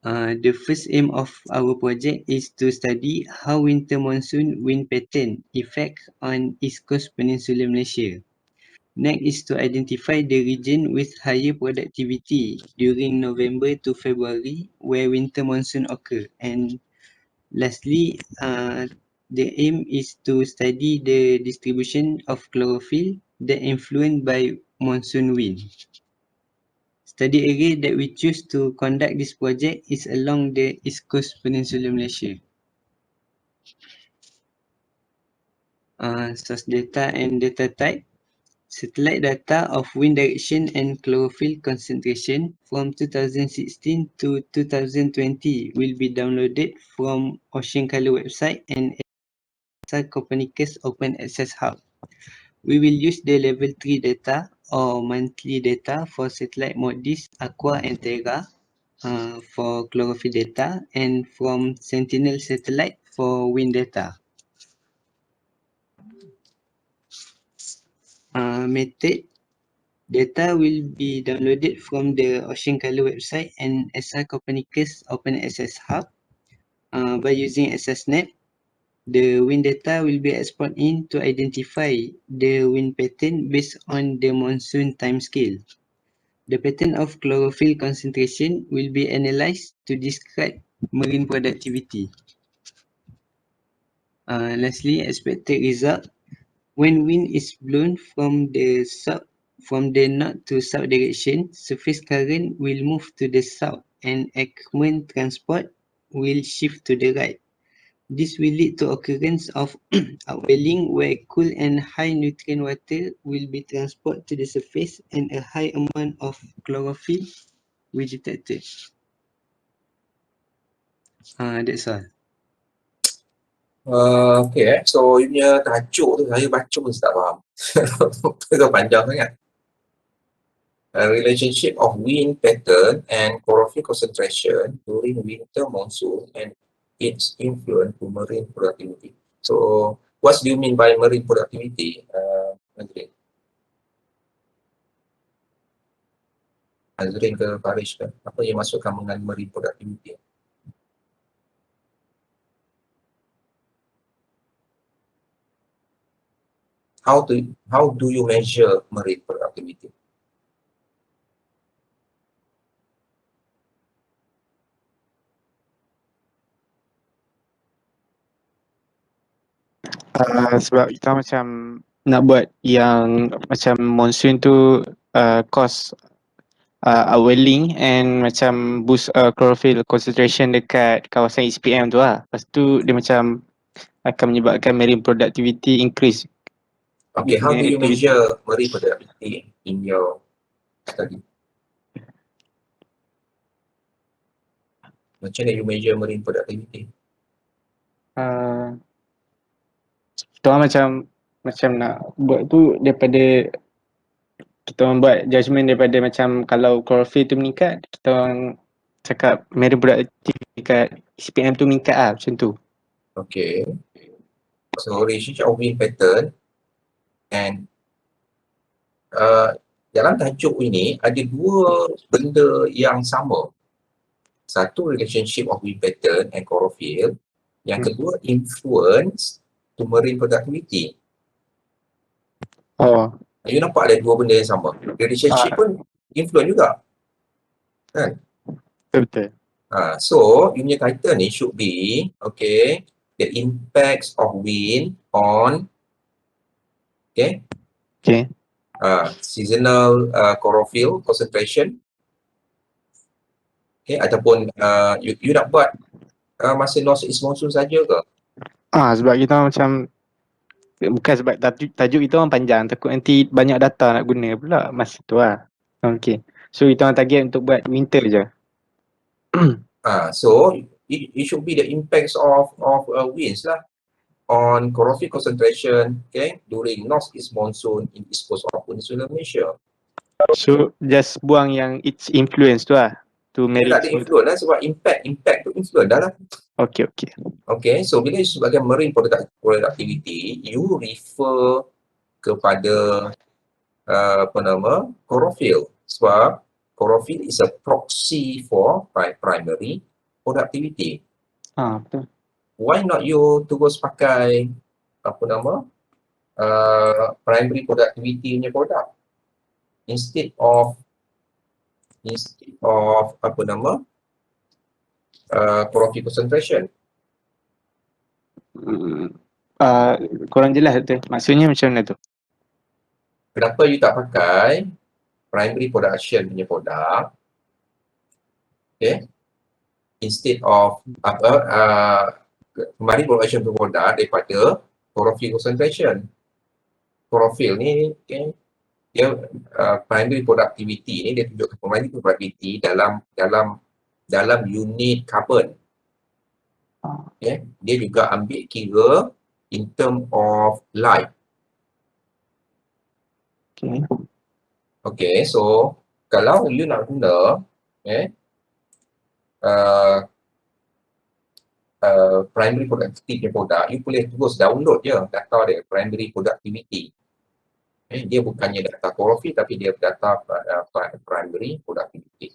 The first aim of our project is to study how winter monsoon wind pattern affect on East Coast Peninsula Malaysia. Next is to identify the region with higher productivity during November to February where winter monsoon occur. And lastly, the aim is to study the distribution of chlorophyll that influenced by monsoon wind. Study area that we choose to conduct this project is along the East Coast Peninsula Malaysia. Source data and data type. Satellite data of wind direction and chlorophyll concentration from 2016 to 2020 will be downloaded from Ocean Colour website and Copernicus Open Access Hub. We will use the level 3 data or monthly data for satellite MODIS, Aqua and Terra for chlorophyll data, and from Sentinel satellite for wind data. method, data will be downloaded from the Ocean Color website and SR Copernicus Open Access Hub. By using SSNet, the wind data will be exported in to identify the wind pattern based on the monsoon timescale. The pattern of chlorophyll concentration will be analyzed to describe marine productivity. Lastly, expected result. When wind is blown from the north to south direction, surface current will move to the south and Ekman transport will shift to the right. This will lead to occurrence of upwelling where cool and high nutrient water will be transported to the surface and a high amount of chlorophyll will be detected. That's all. Okay, so you punya tajuk tu saya baca pun tak faham. Itu panjang sangat. Relationship of wind pattern and chlorophyll concentration during winter monsoon and its influence to marine productivity. So, what do you mean by marine productivity, Azrin? Azrin ke Farish ke? Apa yang masukkan dengan marine productivity? How do you measure marine productivity? Sebab kita macam nak buat yang macam monsoon tu cause upwelling and macam boost chlorophyll concentration dekat kawasan ECPM tu lah. Lepas tu dia macam akan menyebabkan marine productivity increase. Okay, how do you measure marine productivity in your study? Macam mana you measure marine productivity? Kita orang macam nak buat tu daripada kita orang buat judgement daripada macam kalau chlorophyll tu meningkat, kita orang cakap marine productivity dekat ECPM tu meningkat lah macam tu. Okay. So relationship of wind pattern and dalam tajuk ini ada dua benda yang sama. Satu relationship of wind pattern and chlorophyll, yang kedua influence to marine productivity. Oh. You nampak ada dua benda yang sama. Relationship pun influence juga. Kan? Betul. So, you punya title ni should be, okay, the impacts of wind on, okay, seasonal chlorophyll concentration. Okay, ataupun you nak buat masa north east monsoon saja ke? Sebab kita macam bukan sebab tajuk kita orang panjang, takut nanti banyak data nak guna pula masa tu lah. Okay. So kita orang target untuk buat winter je. So it should be the impacts of winds lah on chlorophyll concentration, okay, during north east monsoon in east coast of Peninsular Malaysia. So just buang yang its influence tu lah. Dia tak ada influence lah sebab impact tu influence dah lah. Okay. Okay, so bila sebagai marine productivity, you refer kepada chlorophyll. Sebab chlorophyll is a proxy for primary productivity. Betul. Why not you terus pakai primary productivity punya produk instead of chlorophyll concentration? Korang jelas tu. Maksudnya macam mana tu? Kenapa you tak pakai primary production punya produk, okay, instead of primary production punya produk daripada chlorophyll concentration? Chlorophyll ni, okay, dia primary productivity ni dia tunjukkan primary productivity dalam unit carbon. Okay, dia juga ambil kira in term of light. Okay, so kalau you nak guna primary productivity punya produk, you boleh terus download je data dia, primary productivity. Dia bukannya data chlorophyll tapi dia data primary productivity.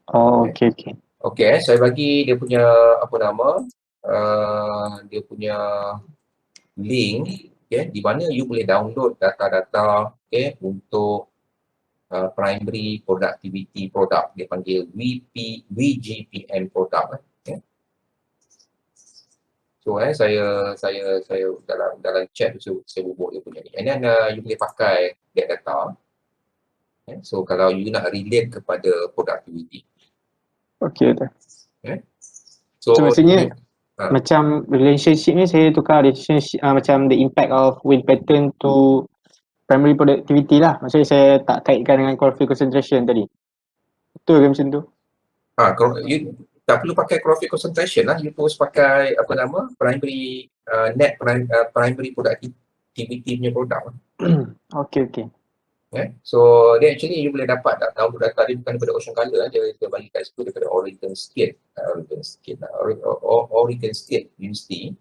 Oh, okay. Okay, saya bagi dia punya apa nama, dia punya link, okay, di mana you boleh download data-data, okay, untuk primary productivity product. Dia panggil VGPM product. Okay. So saya dalam chat tu saya bubuk dia punya ni. And then you boleh pakai that data. Okay. So kalau you nak relate kepada productivity. Okay dah. Okay. So maksudnya macam relationship ni saya tukar relationship macam the impact of wind pattern to primary productivity lah. Maksudnya saya tak kaitkan dengan chlorophyll concentration tadi. Betul ke macam tu? You tak perlu pakai chlorophyll concentration lah. You terus pakai apa nama, primary primary productivity punya produk. Okay. Okay. So dia actually you boleh dapat download data dia bukan daripada Ocean Color, dia bagi kat situ daripada Oregon State University.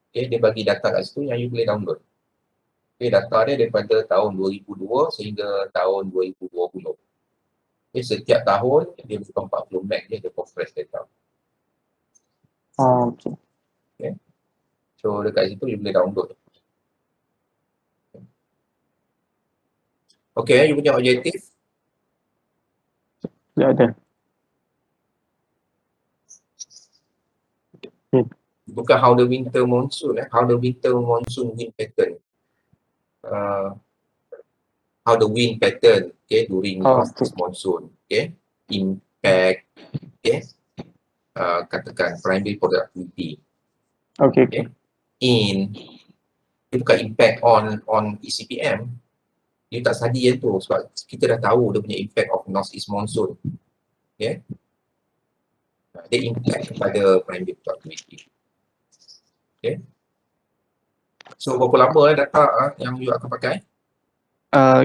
Okay, dia bagi data kat situ yang you boleh download. Okay, data dia daripada tahun 2002 sehingga tahun 2020. Okay, setiap tahun dia bukan 40 meg dia compress data. Oh, okay. Okay. So dekat situ you boleh download. Okay, you punya objektif? Ya ada. Bukan how the winter monsoon, how the winter monsoon wind pattern. How the wind pattern, okay, during this monsoon, okay, impact, okay, katakan primary productivity. Okay. Dia bukan impact on ECPM. You tak study yang tu sebab kita dah tahu dia punya impact of northeast monsoon. Okay. Dia impact kepada primary productivity. Okay. So berapa lama data yang you akan pakai?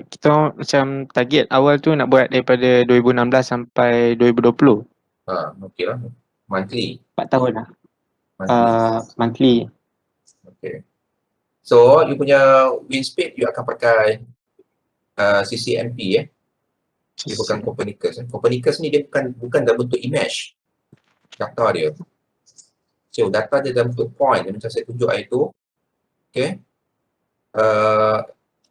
Kita macam target awal tu nak buat daripada 2016 sampai 2020. Okay lah. Monthly. 4 tahun lah. Monthly. Okay. So you punya wind speed you akan pakai CCMP dia bukan Copernicus. Copernicus ni dia bukan dalam bentuk image data dia. So data dia dalam bentuk point macam saya tunjuk air tu. Okay.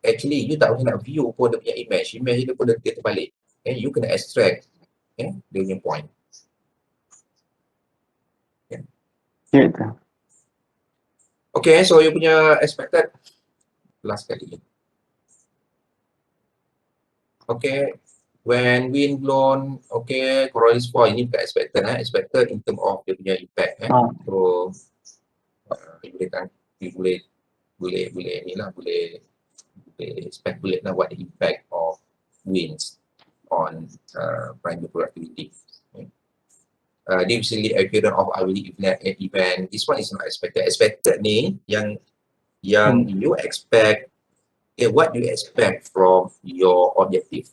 Actually you tak boleh nak view pun dia punya image dia pun dia terbalik. Okay. You kena extract dia punya point. Okay. Okay, so you punya expected last kali. Okay, when wind blown, okay, coral spore ini bukan expected in term of dia punya impact. So boleh speculate lah what the impact of winds on primary productivity. Dia usually appearance of hourly event. This one is not expected. Expected ni yang you expect. Okay, what do you expect from your objective?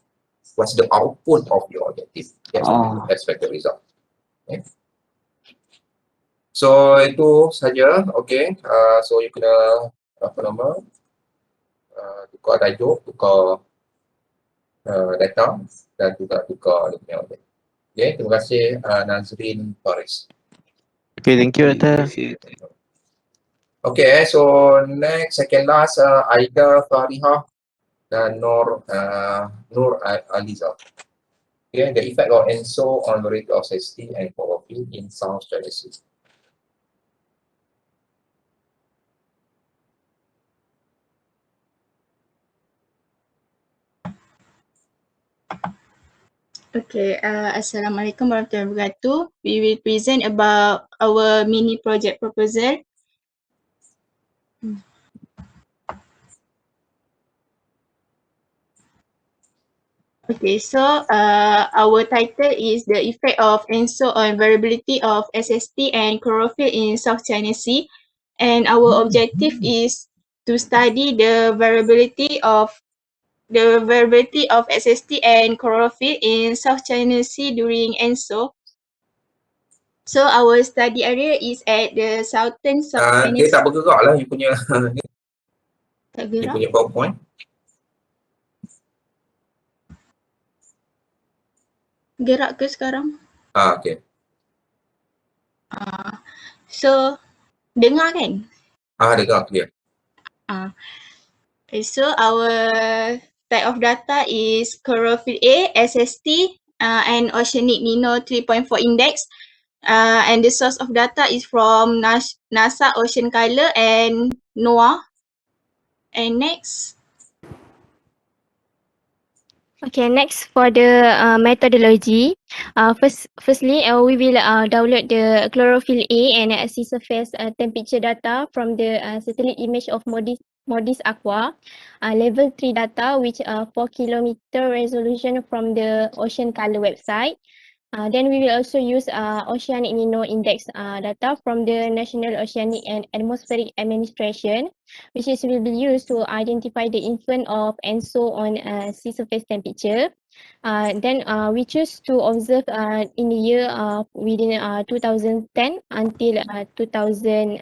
What's the output of your objective? That's the expected result. Okay. So itu saja. Okay. So you kena tukar tajuk, tukar data dan juga tukar dia punya objektif. Okay, terima kasih Nazrin Faris. Okay, thank you Dr. Okay, so next, second last, Aida Fariha dan Nur Aliza. Okay, the effect of ENSO on the rate of safety and chlorophyll in South China Sea. Okay, Assalamualaikum warahmatullahi wabarakatuh. We will present about our mini project proposal. Okay, so our title is the effect of ENSO on variability of SST and chlorophyll in South China Sea, and our objective is to study the variability of SST and chlorophyll in South China Sea during ENSO. So our study area is at the southern South China Sea. Dia tak bergerak lah you punya Tak gerak? PowerPoint. Gerak ke sekarang? Okay. So, dengar kan? Dengar clear. Okay, so our type of data is chlorophyll A, SST, and oceanic Nino 3.4 index. And the source of data is from NASA Ocean Color and NOAA. And next. Okay, next for the methodology. Firstly, we will download the chlorophyll A and sea surface temperature data from the satellite image of MODIS Aqua, level 3 data, which 4 kilometer resolution from the Ocean Color website. Then we will also use Oceanic Nino Index data from the National Oceanic and Atmospheric Administration, which will be used to identify the influence of ENSO on sea surface temperature. Then we choose to observe in the year within 2010 until 2017.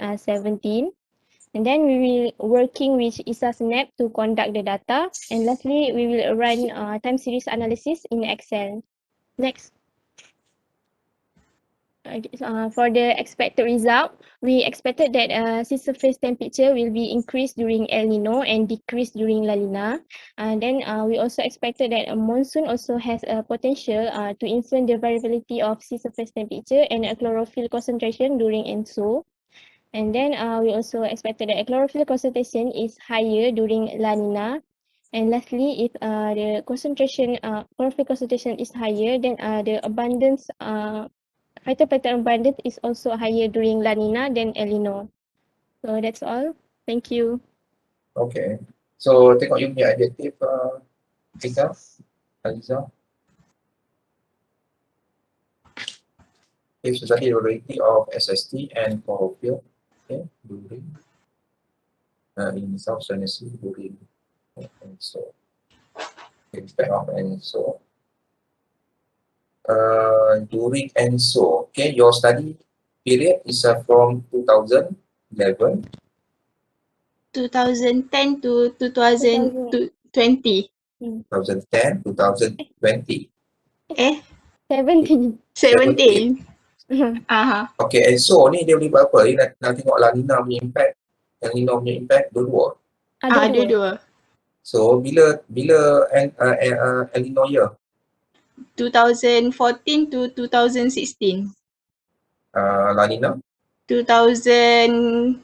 And then we will working with ISA-SNAP to conduct the data. And lastly, we will run time series analysis in Excel. Next. For the expected result, we expected that sea surface temperature will be increased during El Nino and decreased during La Nina. And then we also expected that a monsoon also has a potential to influence the variability of sea surface temperature and chlorophyll concentration during ENSO. And then we also expected that chlorophyll concentration is higher during La Nina. And lastly, if the concentration, chlorophyll concentration is higher, then the abundance phytoplankton abundance is also higher during La Nina than El Nino. So that's all. Thank you. Okay. So tengok you punya adjective, Aliza. If study the variety of SST and chlorophyll, okay, during in South China Sea during and so impact of ENSO. During ENSO, okay, your study period is from 2011. 2010 to 2020. 2010, 2020. 17. 17. Okay, ENSO ni dia boleh buat apa? Dia nak tengok La Nina punya impact, El Nino punya impact, dua-dua. Dua-dua. So bila El Nino year? 2014 to 2016. La Nina? 2010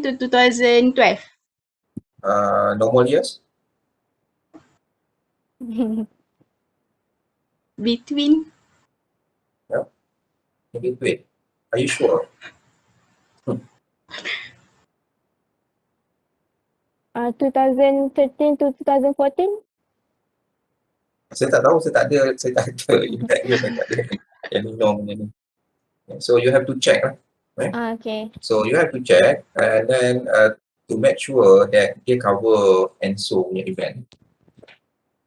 to 2012. Normal years? Between. Yeah. In between. Are you sure? 2013 to 2014? Saya tak tahu, saya tak ada impact dia, saya tak ada El Nino punya ni. So you have to check lah. Right? Okay. So you have to check and then to make sure that dia cover ENSO punya event.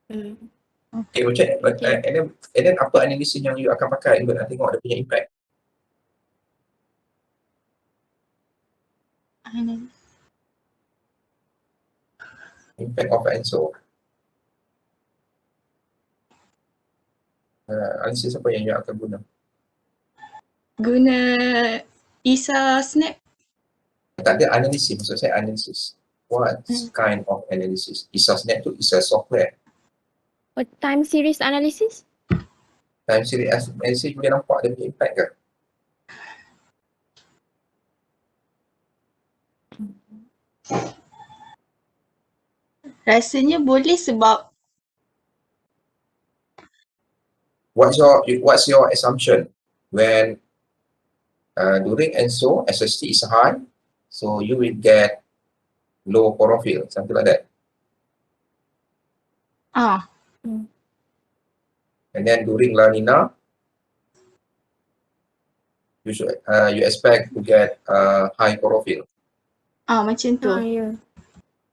Okay, you check. And then apa analisis yang you akan pakai untuk nak tengok dia punya impact? Impact of ENSO. Analisis apa yang you akan guna? Guna ISA-SNAP. Tak ada analisis, maksud saya analisis. What kind of analysis? ISA-SNAP tu is a software. Time series analysis? Time series analysis boleh nampak dia punya impact ke? Rasanya boleh sebab what's your assumption when during ENSO SST is high, so you will get low chlorophyll, something like that. And then during La Nina, you expect to get high chlorophyll. Macam tu.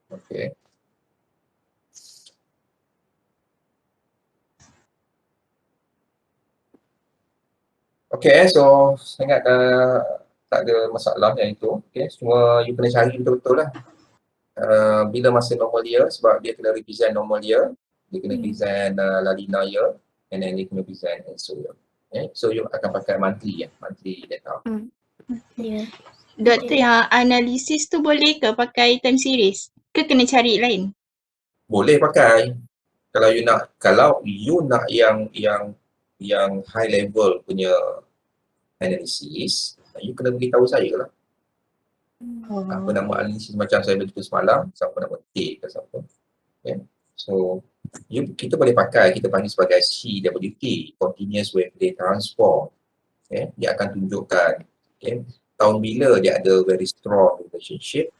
Okay. Okay, so saya ingat tak ada masalah yang itu. Okay, cuma you kena cari betul-betul lah. Bila masa normal year, sebab dia kena represent normal year. Dia kena present La Nina year and then dia kena present ENSO year. Okay? So you akan pakai monthly data. Yeah. Doktor, yang analisis tu boleh ke pakai time series? Ke kena cari lain? Boleh pakai. Kalau you nak yang high level punya analysis, you kena beritahu saya lah. Apa nama analisis macam saya beritahu semalam, siapa nama T ke siapa. Okay. So kita boleh pakai, kita panggil sebagai CWT, Continuous Wavelength Transform. Okay. Dia akan tunjukkan tahun bila dia ada very strong relationship,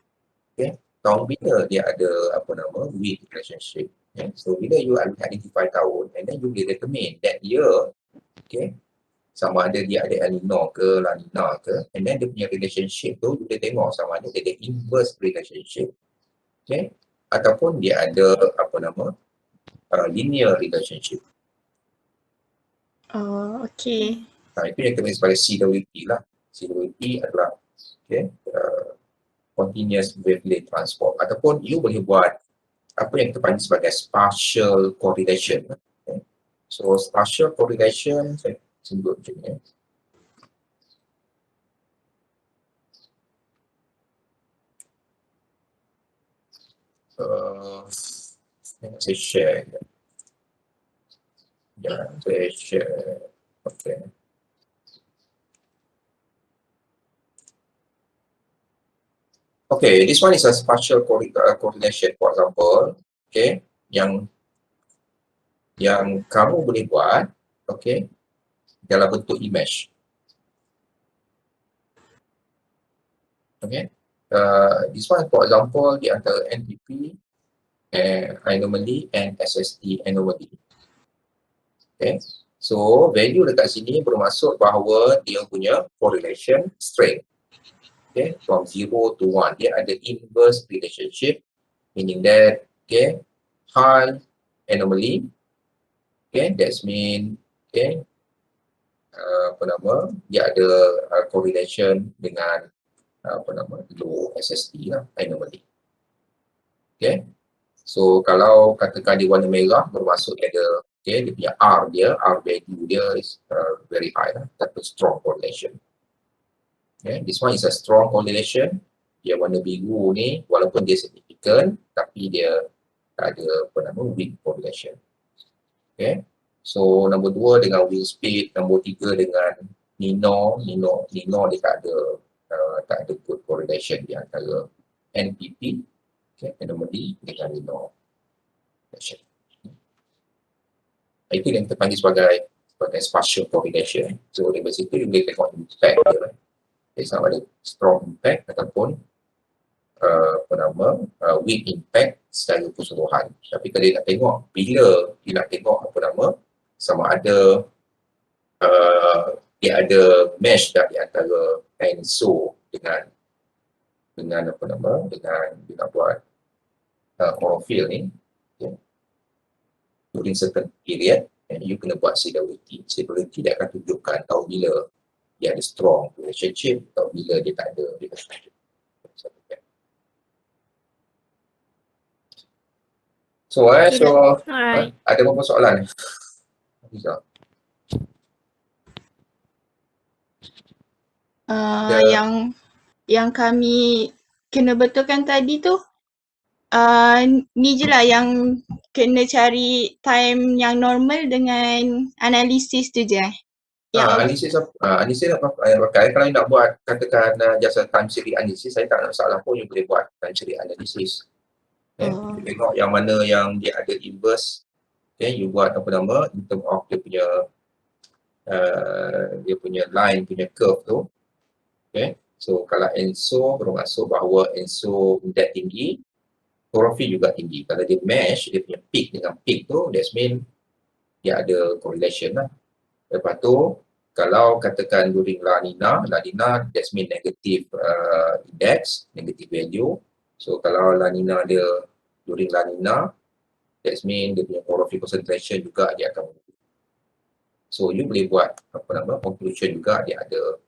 tahun bila dia ada weak relationship. So bila you identify tahun and then you boleh determine that year, sama ada dia ada El Nino ke La Nina ke, and then dia punya relationship tu you boleh tengok sama ada dia ada inverse relationship, ataupun dia ada linear relationship. Okay. Itu yang kita sebagai CWT lah. CWT adalah continuous wavelength transform, ataupun you boleh buat apa yang kita panggil sebagai spatial correlation. So spatial correlation saya sebut macam ni. Saya share. Saya share. Okay. Okay, this one is a spatial correlation, for example, yang kamu boleh buat, dalam bentuk image. This one, for example, di antara NPP anomaly and SST anomaly. So value dekat sini bermaksud bahawa dia punya correlation strength. From 0 to 1, dia ada inverse relationship, meaning that high anomaly, that's mean dia ada correlation dengan low SST lah, anomaly. So kalau katakan di warna merah bermaksud dia ada dia punya R value dia is very high lah, tapi strong correlation. This one is a strong correlation. Dia warna biru ni walaupun dia significant tapi dia ada weak correlation. So nombor 2 dengan wind speed, nombor 3 dengan Nino dia tak ada good correlation di antara NPP anomaly dengan Nino. Itu yang kita panggil sebagai spatial correlation. So dari situ you boleh tengok impact dia. Sama ada strong impact ataupun weak impact secara keseluruhan. Tapi kalau nak tengok bila dia nak tengok sama ada dia ada mesh dah di antara ENSO dengan dia nak buat chlorophyll ni during certain period, you kena buat CWT. CWT dia akan tunjukkan tahun bila dia ada strong relationship atau bila dia tak ada relationship. So, ada beberapa soalan? Yang kami kena betulkan tadi tu, ni je lah yang kena cari time yang normal dengan analisis tu je. Analisis apa pakai. Kalau nak buat katakan jasa time series analysis, saya tak ada masalah pun you boleh buat time series analysis. You tengok yang mana yang dia ada inverse, you buat in term of dia punya line punya curve tu. So kalau ENSO bermaksud bahawa ENSO index tinggi, chlorophyll juga tinggi. Kalau dia mesh, dia punya peak dengan peak tu, that's mean dia ada correlation lah. Lepas tu, kalau katakan during La Nina that's mean negative index, negative value. So kalau La Nina dia during La Nina, that's mean dia punya chlorophyll concentration juga dia akan menurun. So you boleh buat conclusion juga dia ada,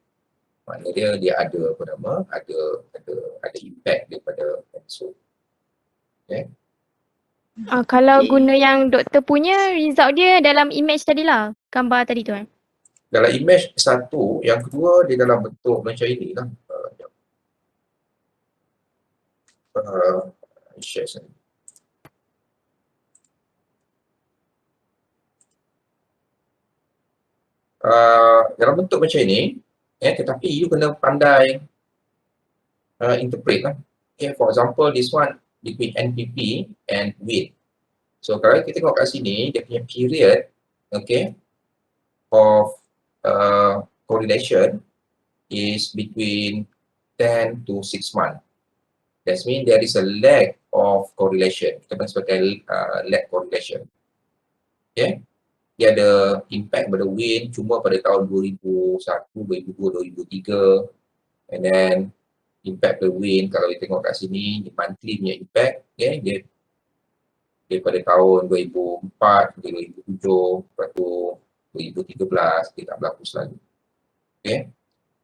maknanya dia ada ada impact daripada ENSO. Kalau Okay. guna yang doktor punya, result dia dalam image tadi lah. Gambar tadi tu kan. Dalam image satu, yang kedua dia dalam bentuk macam ini lah. Share sekali. Dalam bentuk macam ini, tetapi you kena pandai interpret lah. Okay, for example, this one between NPP and weight. So kalau kita tengok kat sini, dia punya period, okay, of correlation is between 10 to 6 months. That means there is a lag of correlation. Kita panggil sebagai lag correlation. Okay. Dia ada impact pada wind cuma pada tahun 2001, 2002, 2003. And then impact pada wind kalau kita tengok kat sini, monthly punya impact, okay, dia daripada tahun 2004, 2007, lepas tu 2013, dia tak berlaku selalu. Okay.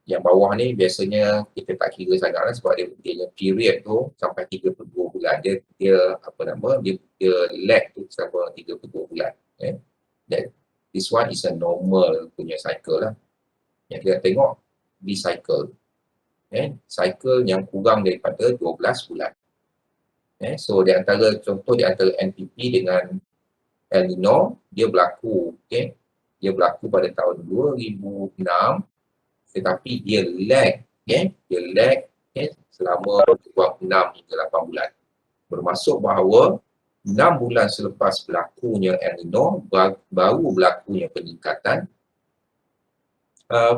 Yang bawah ni biasanya kita tak kira sangat lah sebab dia period tu sampai 32 bulan. Dia lag tu sampai 32 bulan. Okay. That, this one is a normal punya cycle lah. Yang kita tengok di cycle. Cycle yang kurang daripada 12 bulan. So contoh di antara NPP dengan El Nino, dia berlaku, dia berlaku pada tahun 2006, tetapi dia lag, dia lag selama 6 hingga 8 bulan. Bermaksud bahawa 6 bulan selepas berlakunya El Nino, baru berlakunya peningkatan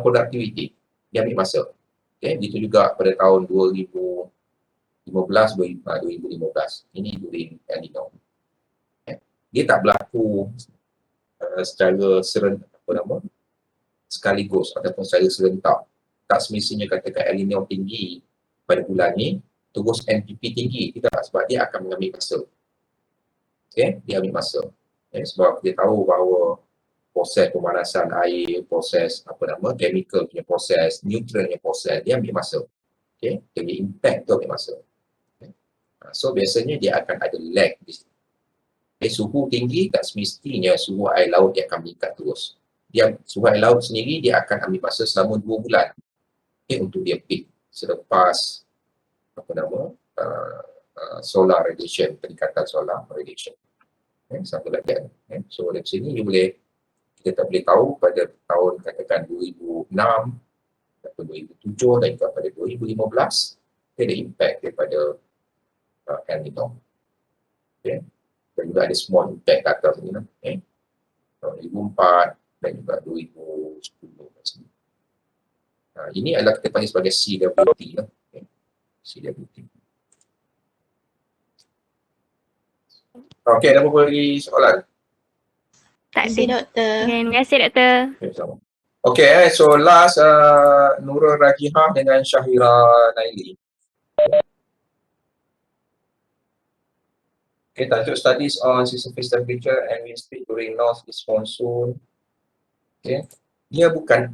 produktiviti. Dia ambil masa. Itu juga pada tahun 2015. Ini during El Nino. Dia tak berlaku secara sekaligus ataupun secara serentak. Tak semestinya katakan El Nino tinggi pada bulan ni, terus NPP tinggi. Tidak, sebab dia akan mengambil masa. Dia ambil masa. Sebab dia tahu bahawa proses pemanasan air, proses chemical punya proses, nutrient punya proses, dia ambil masa. Dia punya impact tu ambil masa. So biasanya dia akan ada lag di situ. Suhu tinggi tak semestinya suhu air laut dia akan meningkat terus. Suhu air laut sendiri dia akan ambil masa selama 2 bulan untuk dia peak selepas solar radiation, peningkatan solar radiation. Satu lagi. So dari sini kita tak boleh tahu pada tahun katakan 2006 atau 2007 dan juga pada 2015 dia ada impact daripada El Nino. Dan juga ada small impact kat atas ni lah. Tahun 2004 dan juga 2010. Ini adalah kita panggil sebagai CWT lah. CWT. Okey, ada apa lagi soalan? Tak ada, doktor. Okay, terima kasih, doktor. Okay, sama. Okay, so last Nurul Rajihah dengan Syahira Naili. Okay, tajuk studies on sea surface temperature and wind speed during north east monsoon. Okay, dia bukan